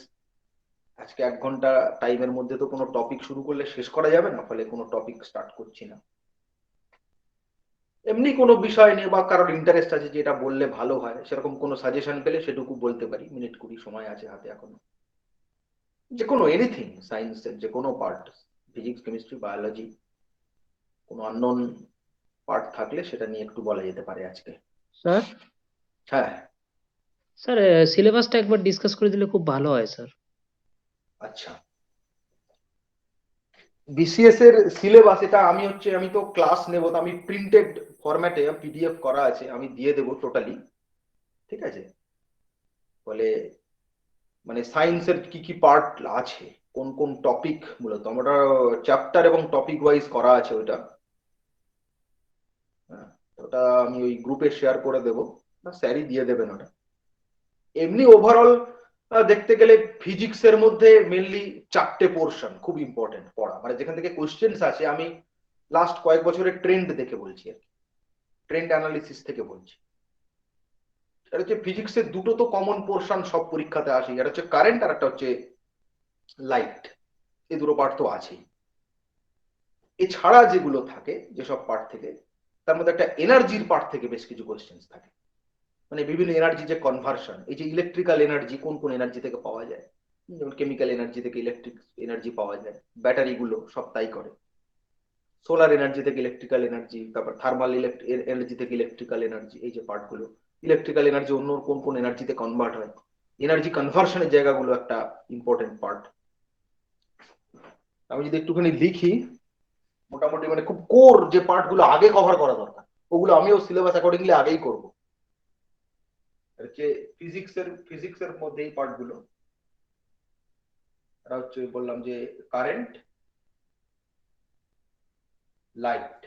আজকে 1 ঘন্টা টাইমের মধ্যে তো কোনো টপিক শুরু করলে শেষ করা যাবে না, ফলে কোনো টপিক স্টার্ট করছি না। এমনি কোনো বিষয় নিয়ে বা কারোর ইন্টারেস্ট আছে যে এটা বললে ভালো হয়, সেরকম কোনো সাজেশন পেলে সেটুকু বলতে পারি, মিনিট 20 সময় আছে হাতে এখনো। যে কোনো এনিথিং, সায়েন্সের যে কোনো পার্ট, ফিজিক্স কেমিস্ট্রি বায়োলজি, কোনো আননোন পার্ট থাকলে সেটা নিয়ে একটু বলা যেতে পারে আজকে। স্যার হ্যাঁ। স্যার সিলেবাসটা একবার ডিসকাস করে দিলে খুব ভালো হয় স্যার। আচ্ছা, বিসিএস এর সিলেবাস এটা আমি তো ক্লাস নেব, তো আমি প্রিন্টেড ফরম্যাটে পিডিএফ করা আছে, আমি দিয়ে দেবো টোটালি। ঠিক আছে, বলে মানে সায়েন্সের কি কি পার্ট আছে, কোন কোন টপিক, মূলত আমরা চ্যাপ্টার এবং টপিক ওয়াইজ করা আছে ওইটা। হ্যাঁ, ওটা আমি ওই গ্রুপে শেয়ার করে দেবো, না স্যারই দিয়ে দেবেন ওটা। এমনি ওভারঅল দেখতে গেলে ফিজিক্সের মধ্যে মেনলি 4টে পোর্শন খুব ইম্পর্টেন্ট পড়া, মানে যেখান থেকে কোশ্চেন্স আছে, আমি লাস্ট কয়েক বছরের ট্রেন্ড দেখে বলছি আর কি, ট্রেন্ড অ্যানালিসিস থেকে বলছি। এটা হচ্ছে ফিজিক্সের দুটো তো কমন পোর্শন সব পরীক্ষাতে আসে, এটা হচ্ছে কারেন্ট আর একটা হচ্ছে লাইট। এই দুটো পার্ট তো আছেই। এছাড়া যেগুলো থাকে যেসব পার্ট থেকে, তার মধ্যে একটা এনার্জির পার্ট থেকে বেশ কিছু কোশ্চেন্স থাকে, মানে বিভিন্ন এনার্জি যে কনভার্সন, এই যে ইলেকট্রিক্যাল এনার্জি কোন কোন এনার্জি থেকে পাওয়া যায়, যেমন কেমিক্যাল এনার্জি থেকে ইলেকট্রিক এনার্জি পাওয়া যায়, ব্যাটারি গুলো সব তাই করে। সোলার এনার্জি থেকে ইলেকট্রিক্যাল এনার্জি, তারপর থার্মাল এনার্জি থেকে ইলেকট্রিক্যাল এনার্জি, এই যে পার্ট গুলো, ইলেকট্রিক্যাল এনার্জি অন্য কোন কোন এনার্জিতে কনভার্ট হয়, এনার্জি কনভার্সনের জায়গাগুলো একটা ইম্পর্টেন্ট পার্ট। আমি যদি একটুখানি লিখি, মোটামুটি মানে খুব কোর যে পার্ট গুলো আগে কভার করা দরকার ওগুলো আমিও সিলেবাস অ্যাকর্ডিংলি আগেই করবো। হচ্ছে ফিজিক্সের মধ্যে এই পার্টগুলো এটা হচ্ছে বললাম যে কারেন্ট, লাইট,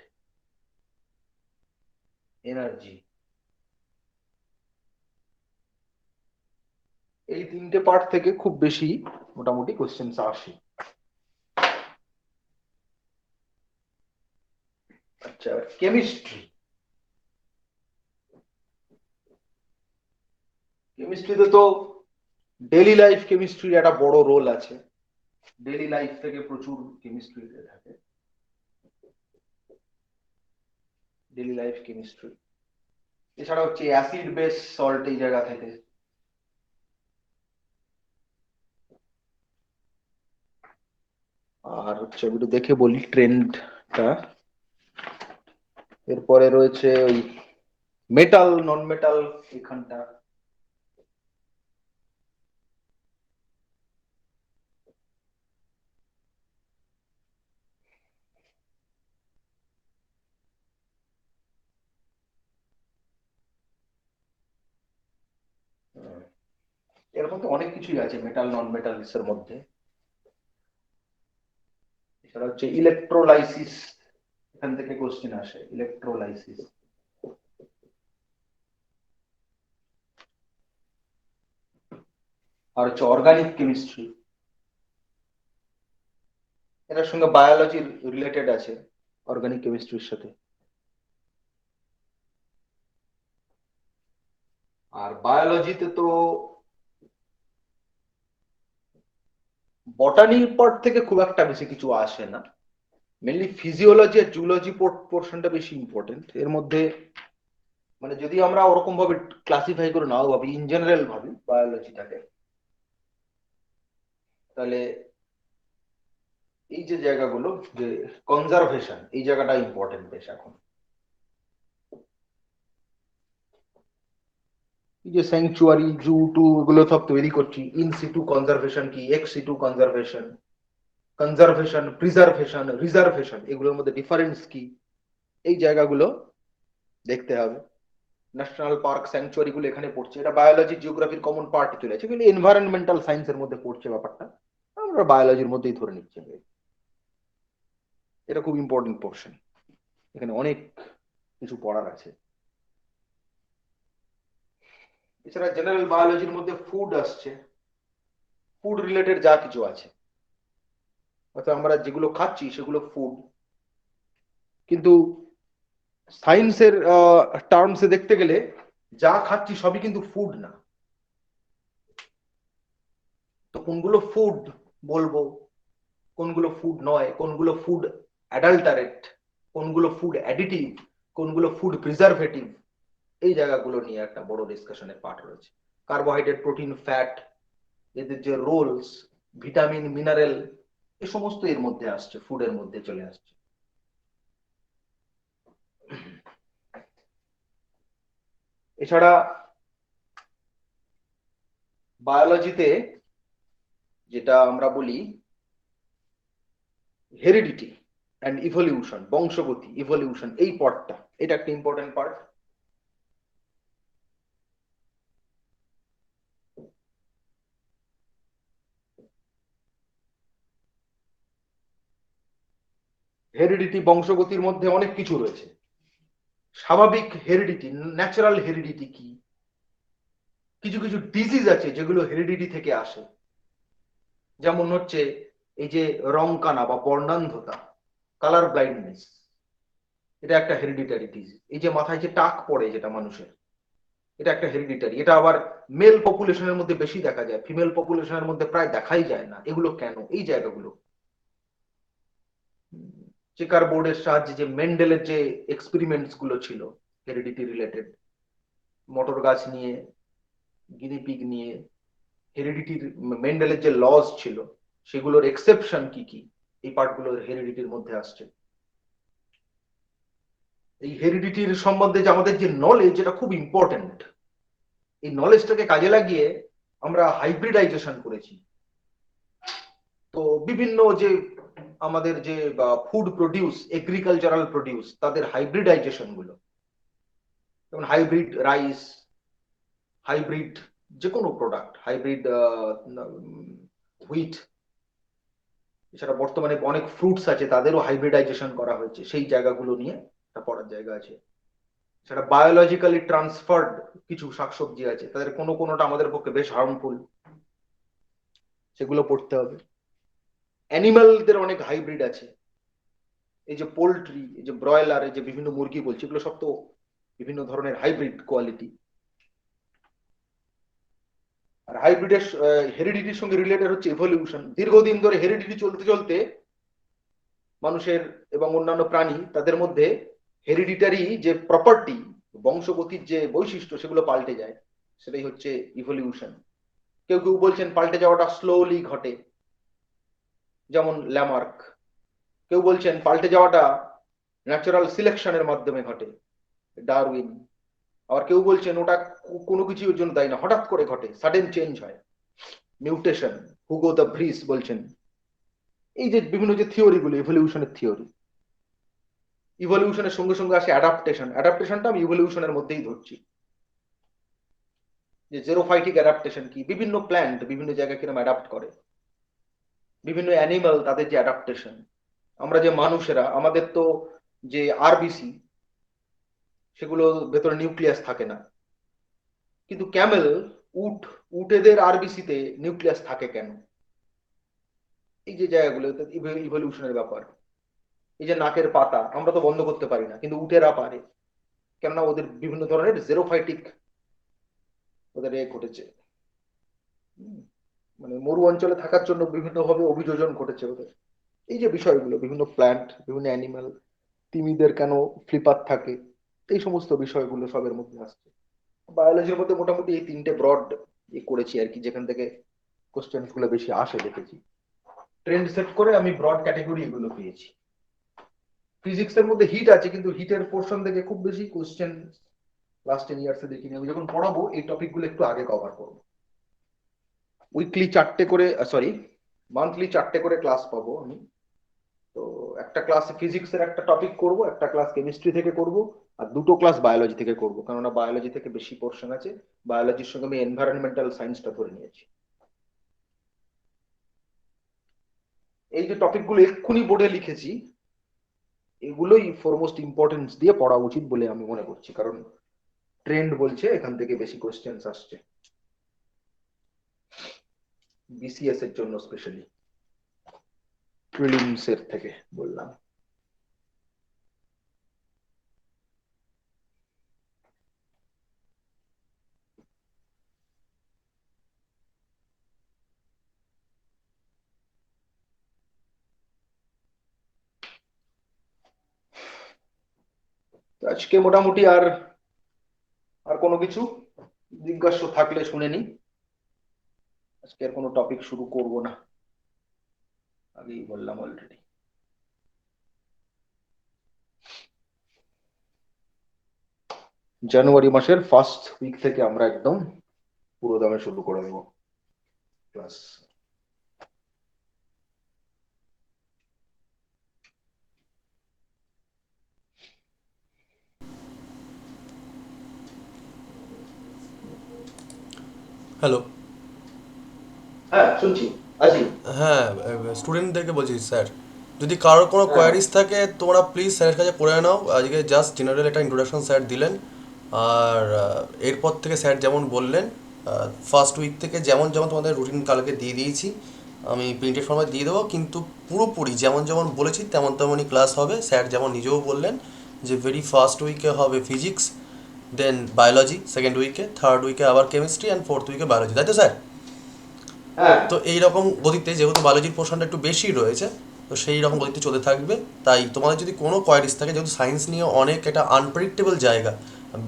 এনার্জি, এই তিনটে পার্ট থেকে খুব বেশি মোটামুটি কোশ্চেন আসে। আচ্ছা, কেমিস্ট্রিতে তো ডেইলি লাইফ কেমিস্ট্রির একটা বড় রোল আছে। ডেইলি লাইফ থেকে প্রচুর কেমিস্ট্রি থাকে, ডেইলি লাইফ কেমিস্ট্রি। এছাড়া হচ্ছে অ্যাসিড বেস সল্ট এই জায়গা থেকে। আর হচ্ছে আমি একটু দেখে বলি ট্রেন্ডটা। এরপরে রয়েছে ওই মেটাল নন মেটাল এখানটা। এর মধ্যে অনেক কিছুই আছে মেটাল নন মেটালস এর মধ্যে। এছাড়া হচ্ছে ইলেকট্রোলাইসিস, এখান থেকে কোশ্চেন আসে ইলেকট্রোলাইসিস। আর হচ্ছে অর্গানিক কেমিস্ট্রি, এটার সঙ্গে বায়োলজির রিলেটেড আছে অর্গানিক কেমিস্ট্রির সাথে। আর বায়োলজিতে তো বটানির পার্ট থেকে খুব একটা বেশি কিছু আসে না, মেনলি ফিজিওলজি আর জুলজি পোর্শনটা বেশি ইম্পর্টেন্ট এর মধ্যে। মানে যদি আমরা ওরকম ভাবে ক্লাসিফাই করে নাও ভাবি, ইন জেনারেল ভাবি বায়োলজিটাকে, তাহলে এই যে জায়গাগুলো যে কনজারভেশন, এই জায়গাটা ইম্পর্টেন্ট বেশ এখন। এই যে স্যাংচুয়ারি জু টু এগুলো সব তৈরি করছি, ইন সিটু কনজারভেশন কি, এক্স সিটু কনজারভেশন, কনজারভেশন, প্রিজার্ভেশন, রিজার্ভেশন, এগুলোর মধ্যে ডিফারেন্স কি, এই জায়গাগুলো দেখতে হবে। ন্যাশনাল পার্ক স্যাংচুয়ারি গুলো এখানে পড়ছে, এটা বায়োলজি জিওগ্রাফির কমন পার্ট চলে আছে, কিন্তু এনভায়রনমেন্টাল সায়েন্সের মধ্যে পড়ছে ব্যাপারটা, আমরা বায়োলজির মধ্যেই ধরে নিচ্ছি। এটা খুব ইম্পর্টেন্ট পোর্শন, এখানে অনেক কিছু পড়ার আছে। এছাড়া জেনারেল বায়োলজির মধ্যে ফুড আসছে, ফুড রিলেটেড যা কিছু আছে, অর্থাৎ আমরা যেগুলো খাচ্ছি সেগুলো ফুড, কিন্তু সায়েন্সের টার্মসে দেখতে গেলে যা খাচ্ছি সবই কিন্তু ফুড না। তো কোনগুলো ফুড বলবো, কোনগুলো ফুড নয়, কোনগুলো ফুড অ্যাডাল্টারেট, কোনগুলো ফুড অ্যাডিটিভ, কোনগুলো ফুড প্রিজারভেটিভ, এই জায়গাগুলো নিয়ে একটা বড় ডিসকাশনের পার্ট রয়েছে। কার্বোহাইড্রেট, প্রোটিন, ফ্যাট, এদের যে রোলস, ভিটামিন, মিনারেল, এ সমস্ত এর মধ্যে আসছে, ফুডের মধ্যে চলে আসছে। এছাড়া বায়োলজিতে যেটা আমরা বলি হেরিডিটি অ্যান্ড ইভলিউশন, বংশগতি, ইভলিউশন, এই পার্টটা, এটা একটা ইম্পর্টেন্ট পার্ট। হেরিডিটি, বংশগতির মধ্যে অনেক কিছু রয়েছে। স্বাভাবিক হেরিডিটি, ন্যাচারাল হেরিডিটি কি, কিছু কিছু ডিজিজ আছে যেগুলো হেরিডিটি থেকে আসে, যেমন হচ্ছে এই যে রংকানা বা বর্ণান্ধতা, কালার ব্লাইন্ডনেস, এটা একটা হেরিডিটারি ডিজিজ। এই যে মাথায় যে টাক পড়ে যেটা মানুষের, এটা একটা হেরিডিটারি। এটা আবার মেল পপুলেশনের মধ্যে বেশি দেখা যায়, ফিমেল পপুলেশনের মধ্যে প্রায় দেখাই যায় না। এগুলো কেন, এই জায়গাগুলো চেকার বোর্ডের সাহায্যে যে মেন্ডেলের যে এক্সপেরিমেন্টস গুলো ছিল হেরিডিটি রিলেটেড, মটর গাছ নিয়ে, গিনিপিগ নিয়ে, হেরিডিটির মেন্ডেলের যে লস ছিল সেগুলোর এক্সেপশন কি কি, এই পার্টগুলো হেরিডিটির মধ্যে আসছে। এই হেরিডিটির সম্বন্ধে যে আমাদের যে নলেজ, যেটা খুব ইম্পর্টেন্ট, এই নলেজটাকে কাজে লাগিয়ে আমরা হাইব্রিডাইজেশন করেছি। তো বিভিন্ন যে আমাদের যে ফুড প্রডিউস, এগ্রিকালচারাল প্রডিউস, তাদের হাইব্রিডাইজেশন গুলো, যেমন হাইব্রিড রাইস, হাইব্রিড যে কোনো প্রোডাক্ট, হাইব্রিড হুইট, এছাড়া বর্তমানে অনেক ফ্রুটস আছে তাদেরও হাইব্রিডাইজেশন করা হয়েছে, সেই জায়গাগুলো নিয়ে একটা পড়ার জায়গা আছে। সেটা বায়োলজিক্যালি ট্রান্সফার্ড কিছু শাকসবজি আছে, তাদের কোনো কোনোটা আমাদের পক্ষে বেশ হার্মফুল, সেগুলো পড়তে হবে। অ্যানিমালদের অনেক হাইব্রিড আছে, এই যে পোলট্রি, এই যে ব্রয়লার, এই যে বিভিন্ন মুরগি বলছি, এগুলো সব তো বিভিন্ন ধরনের হাইব্রিড কোয়ালিটি। আর হাইব্রিডের হেরিডিটির সঙ্গে রিলেটেড হচ্ছে ইভলিউশন। দীর্ঘদিন ধরে হেরিডিটি চলতে চলতে মানুষের এবং অন্যান্য প্রাণী তাদের মধ্যে হেরিডিটারি যে প্রপার্টি, বংশগতির যে বৈশিষ্ট্য, সেগুলো পাল্টে যায়, সেটাই হচ্ছে ইভলিউশন। কেউ কেউ বলছেন পাল্টে যাওয়াটা স্লোলি ঘটে, যেমন ল্যামার্ক। কেউ বলছেন পাল্টে যাওয়াটা ন্যাচারাল সিলেকশনের মাধ্যমে ঘটে, ডারউইন। আবার কেউ বলছেন ওটা কোনো কিছুর জন্য দায়ী না, হঠাৎ করে ঘটে, সাডেন চেঞ্জ হয়, মিউটেশন। হুগো দ্য ভ্রিস বলছেন। এই যে বিভিন্ন যে থিওরি গুলো, ইভলিউশনের থিওরি, ইভলিউশনের সঙ্গে সঙ্গে আসে অ্যাডাপ্টেশন। অ্যাডাপ্টেশনটা আমি ইভলিউশনের মধ্যেই ধরছি, যে জেরোফাইটিক অ্যাডাপ্টেশন কি, বিভিন্ন প্ল্যান্ট বিভিন্ন জায়গায় কিরকম অ্যাডাপ্ট করে, বিভিন্ন অ্যানিমাল তাদের যে অ্যাডাপ্টেশন। আমরা যে মানুষেরা, আমাদের তো যে আরবিসি, সেগুলো ভেতরে নিউক্লিয়াস থাকে না, কিন্তু ক্যামেল, উট, উটেদের আরবিসিতে নিউক্লিয়াস থাকে কেন? এই যে জায়গাগুলো ইভলিউশনের ব্যাপার। এই যে নাকের পাতা আমরা তো বন্ধ করতে পারি না, কিন্তু উটেরা পারে, কেননা ওদের বিভিন্ন ধরনের জেরোফাইটিক ওদের ঘটেছে। মানে মরু অঞ্চলে থাকার জন্য বিভিন্নভাবে অভিযোজন ঘটেছে ওদের। এই যে বিষয়গুলো, বিভিন্ন প্ল্যান্ট, বিভিন্ন অ্যানিমাল, তিমিদের কেন ফ্লিপার থাকে, এই সমস্ত বিষয়গুলো সবের মধ্যে আসছে। বায়োলজির মধ্যে মোটামুটি এই তিনটে ব্রড করেছি আর কি, যেখান থেকে কোশ্চেন গুলো বেশি আসে দেখেছি। ট্রেন্ড সেট করে আমি ব্রড ক্যাটেগরি এগুলো পেয়েছি। ফিজিক্স এর মধ্যে হিট আছে, কিন্তু হিটের পোর্শন থেকে খুব বেশি কোশ্চেন লাস্ট 10 ইয়ার্সে দেখিনি। আমি যখন পড়াবো এই টপিক গুলো একটু আগে কভার করবো। উইকলি 4টে করে, সরি মান্থলি 4টে করে ক্লাস পাবো আমি। তো একটা ক্লাস ফিজিক্সের একটা টপিক করব, একটা ক্লাস কেমিস্ট্রি থেকে করব, আর দুটো ক্লাস বায়োলজি থেকে করব, কেননা বায়োলজি থেকে বেশি পোর্শন আছে। বায়োলজির সঙ্গে আমি এনভায়রনমেন্টাল সায়েন্সটা ধরে নিয়েছি। এই যে টপিকগুলো এক্ষুনি বোর্ডে লিখেছি, এগুলোই ফরমোস্ট ইম্পর্টেন্স দিয়ে পড়া উচিত বলে আমি মনে করছি, কারণ ট্রেন্ড বলছে এখান থেকে বেশি কোশ্চেন্স আসছে, বিসিএস এর জন্য স্পেশালি, প্রিলিমস এর থেকে বললাম। তো আজকে মোটামুটি আর আর কোনো কিছু জিজ্ঞাসা থাকলে শুনে নি। আজকে আর কোনো টপিক শুরু করব না, আগেই বললাম অলরেডি। জানুয়ারি মাসের ফার্স্ট উইক থেকে আমরা একদম পুরো দামে শুরু করে দেবো ক্লাস। হ্যালো। হ্যাঁ শুনছি, আজি। হ্যাঁ, স্টুডেন্টদেরকে বলছি স্যার, যদি কারোর কোনো হ্যাঁ কোয়ারিজ থাকে তোমরা প্লিজ স্যারের কাছে করে নাও। আজকে জাস্ট জেনারেল একটা ইন্ট্রোডাকশন স্যার দিলেন, আর এরপর থেকে স্যার যেমন বললেন ফার্স্ট উইক থেকে যেমন যেমন তোমাদের রুটিন কালকে দিয়ে দিয়েছি, আমি প্রিন্টেড ফর্মে দিয়ে দেবো, কিন্তু পুরোপুরি যেমন যেমন বলেছি তেমন তেমনই ক্লাস হবে। স্যার যেমন নিজেও বললেন যে ভেরি ফার্স্ট উইকে হবে ফিজিক্স, দেন বায়োলজি সেকেন্ড উইকে, থার্ড উইকে আবার কেমিস্ট্রি, অ্যান্ড ফোর্থ উইকে বায়োলজি, তাই তো স্যার? হ্যাঁ তো এই রকম গতিতে, যেহেতু বায়োলজির পোর্শনটা একটু বেশি রয়েছে, তো সেই রকম গতিতে চলতে থাকবে। তাই তোমাদের যদি কোনো কোয়ারিজ থাকে, যেহেতু সায়েন্স নিয়ে অনেক একটা আনপ্রেডিক্টেবল জায়গা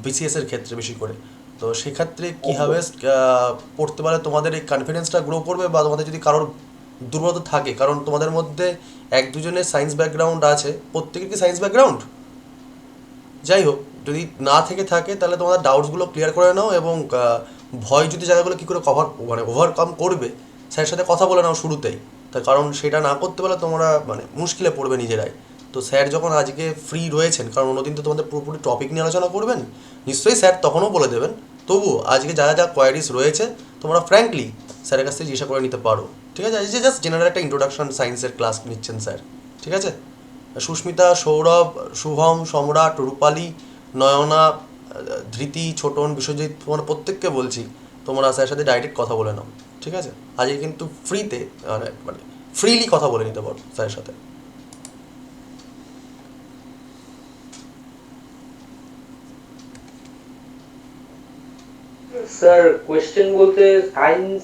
বিসিএস এর ক্ষেত্রে বেশি করে, তো সেক্ষেত্রে কীভাবে একদম। পড়তে পারে তোমাদের এই কনফিডেন্সটা গ্রো করবে, বা তোমাদের যদি কারোর দুর্বলতা থাকে, কারণ তোমাদের মধ্যে এক দুজনের সায়েন্স ব্যাকগ্রাউন্ড আছে, প্রত্যেকের কি সায়েন্স ব্যাকগ্রাউন্ড? যাই হোক, যদি না থেকে থাকে তাহলে তোমাদের ডাউটসগুলো ক্লিয়ার করে নাও, এবং ভয় যদি জায়গাগুলো কী করে ওভারকাম করবে, স্যারের সাথে কথা বলে নাও শুরুতেই। তার কারণ সেটা না করতে পারলে তোমরা মুশকিলে পড়বে নিজেরাই। তো স্যার যখন আজকে ফ্রি রয়েছেন, কারণ অন্যদিন তো তোমাদের পুরোপুরি টপিক নিয়ে আলোচনা করবেন, নিশ্চয়ই স্যার তখনও বলে দেবেন। তবুও আজকে যা যা কোয়ারিজ রয়েছে তোমরা ফ্র্যাঙ্কলি স্যারের কাছ থেকে জিজ্ঞাসা করে নিতে পারো, ঠিক আছে? আজকে জাস্ট জেনারেল একটা ইন্ট্রোডাকশন সায়েন্সের ক্লাস নিচ্ছেন স্যার, ঠিক আছে? সুস্মিতা, সৌরভ, শুভম, সম্রাট, রূপালী, নয়না, ধৃতি, ছোটন, বিশ্বজিৎ, তোমার প্রত্যেককে বলছি তোমরা স্যারের সাথে ডাইরেক্ট কথা বলে নাও, ঠিক আছে? আজকে কিন্তু ফ্রিতে মানে ফ্রিলি কথা বলে নিতে পারো স্যারের সাথে। স্যার কোয়েশ্চেন বলতে সায়েন্স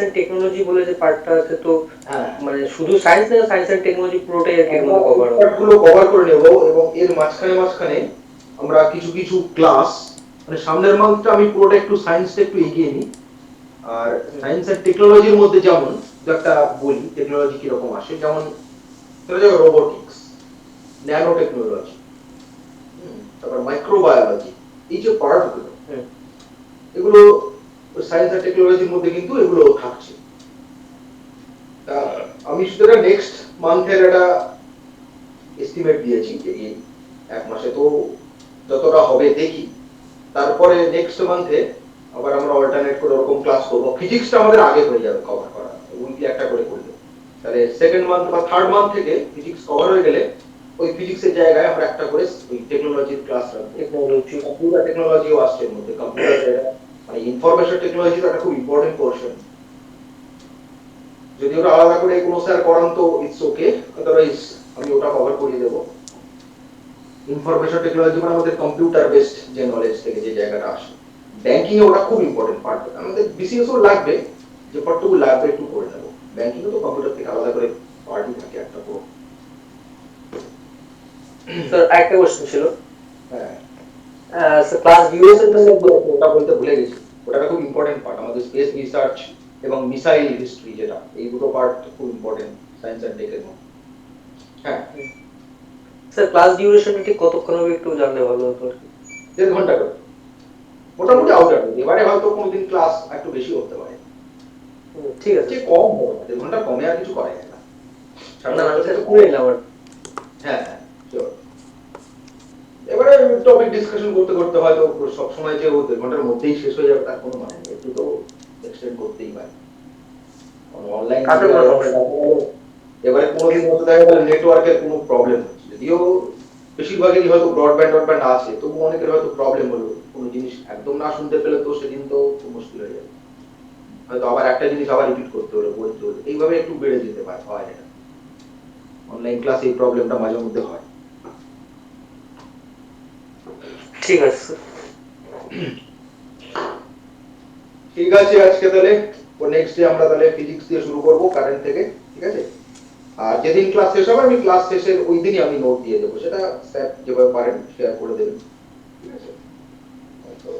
এন্ড টেকনোলজি বলে যে পার্টটা আছে, তো হ্যাঁ, মানে শুধু সায়েন্স না সায়েন্স এন্ড টেকনোলজি পুরোটাই আর কি এর মধ্যে কভার হবে? গুলো কভার করে নেব, এবং এর মাঝখানে মাঝখানে আমরা কিছু কিছু ক্লাস, মানে সামনের মান্থটা আমি পুরোটা একটু সায়েন্সটা একটু এগিয়ে নিই। আর সায়েন্স আর টেকনোলজির মধ্যে যেমন দু একটা বলি টেকনোলজি কিরকম আসে, যেমন রোবোটিক্স, ন্যানো টেকনোলজি, তারপর মাইক্রোবায়োলজি, এই যে পার্টগুলো, হুম। এগুলো সায়েন্স আর টেকনোলজির মধ্যে কিন্তু এগুলো থাকছে। তা আমি সেটা নেক্সট মান্থের একটা এস্টিমেট দিয়েছি যে এই এক মাসে তো যতটা হবে দেখি, তারপরে নেক্সট মান্থে আবার আমরা অল্টারনেট করে ওরকম ক্লাস করবো। ফিজিক্সটা আমাদের আগে হয়ে যাবে কভার করা, উইকলি একটা করে করলে, তাহলে সেকেন্ড মান্থ বা থার্ড মান্থ থেকে ফিজিক্স কভার হয়ে গেলে ওই ফিজিক্সের জায়গায় আমরা একটা করে ওই টেকনোলজির ক্লাস রাখবো। টেকনোলজি কম্পিউটার টেকনোলজিও আসছে এর মধ্যে, কম্পিউটার মানে ইনফরমেশন টেকনোলজি একটা খুব ইম্পর্টেন্ট পোর্শন। যদি ওটা আলাদা করে কোনো স্যার করান তো ইটস ওকে, আদারওয়াইজ আমি ওটা কভার করিয়ে দেবো। ইনফরমেশন টেকনোলজি মানে আমাদের কম্পিউটার বেসড যে নলেজ থেকে যে জায়গাটা আসে, ব্যাংকিং এ ওটা খুব ইম্পর্টেন্ট পার্ট। আমাদের বিসিএস ও লাগবে, যে পার্টটুকু লাগবে একটু করে নেব। ব্যাংকিং এ তো কম্পিউটার থেকে আলাদা করে পার্টই থাকে একটা পুরো। স্যার একটা কোয়েশ্চেন ছিল, হ্যাঁ, স্যার ক্লাস ডিউরেশন ওটা বলতে ভুলে গেছি, ওটা খুব ইম্পর্টেন্ট পার্ট। আমাদের স্পেস রিসার্চ এবং মিসাইল হিস্ট্রি, যেটা এই দুটো পার্ট খুব ইম্পর্টেন্ট সায়েন্স এন্ড টেকের মধ্যে। হ্যাঁ, স্যার ক্লাস ডিউরেশন ঠিক কতক্ষণ হবে একটু জানলে ভালো হতো আর কি। 1.5 ঘন্টা করে মোটামুটি আউটার। এবারে হয়তো কোনোদিন ক্লাস একটু বেশি হতে পারে, ঠিক আছে, যে কম হবে 1.5 ঘন্টা, কমে আর কিছু করা যায় না। সামনে না, মাসে স্যার তো পুরো এলাম আর হ্যাঁ হ্যাঁ sure। এবারে টপিক ডিসকাশন করতে করতে হয়তো সব সময় যে ও 1.5 ঘন্টার মধ্যেই শেষ হয়ে যাবে তার কোনো মানে নেই, একটু তো এক্সটেন্ড করতেই পারে অনলাইন। কাটে কোনো সমস্যা নেই। এবারে কোনোদিন হয়তো দেখা গেল নেটওয়ার্কের কোনো প্রবলেম হচ্ছে, যদিও বেশিরভাগেরই হয়তো ব্রডব্যান্ড আছে, তবু অনেকের হয়তো প্রবলেম হলো, কোনো জিনিস একদম না শুনতে পেলে তো সেদিন তো খুব মুশকিল হয়ে যাবে, হয়তো আবার একটা জিনিস আবার রিপিট করতে হলো, বলতে হলো, এইভাবে একটু বেড়ে যেতে পারে, হয় এটা অনলাইন ক্লাসে এই প্রবলেমটা মাঝে মধ্যে হয়। ঠিক আছে স্যার। ঠিক আছে, আজকে তাহলে নেক্সট ডে আমরা তাহলে ফিজিক্স দিয়ে শুরু করব কারেন্ট থেকে, ঠিক আছে? আর যেদিন ক্লাস শেষ হবে আমি ক্লাস শেষের ওই দিনই আমি নোট দিয়ে দেবো, সেটা স্যার যেভাবে পারেন শেয়ার করে দেবেন, ঠিক আছে? তো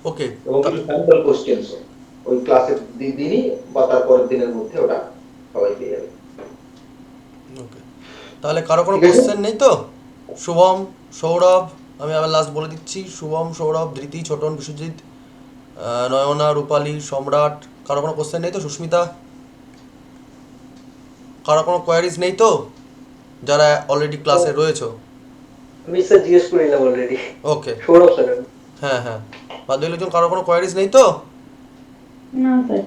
ওকে, এবং কিছু স্যাম্পল কোশ্চেন্স ওই ক্লাসের দিনই বা তারপরের দিনের মধ্যে ওটা সবাই পেয়ে যাবে। ওকে, তাহলে কারো কোনো ঠিক আছে। কোশ্চেন নেই তো? শুভম, সৌরভ, আমি আবার লাস্ট বলে দিচ্ছি, শুভম, সৌরভ, ধৃতি, ছোটন, বিশ্বজিৎ, নয়না, রূপালী, সম্রাট, কারো কোনো কোশ্চেন নেই তো? সুস্মিতা, কারো কোনো কোয়ারিজ নেই তো যারা অলরেডি ক্লাসে রয়েছো? আমি স্যার জিজ্ঞেস করে নিলাম অলরেডি, ওকে, সৌরভ স্যার। হ্যাঁ হ্যাঁ, বাদ বাকি লোকজন কারো কোনো কোয়ারিজ নেই তো? না স্যার।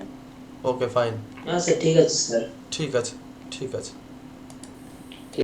ওকে ফাইন, হ্যাঁ স্যার, ঠিক আছে স্যার। ঠিক আছে, ঠিক আছে।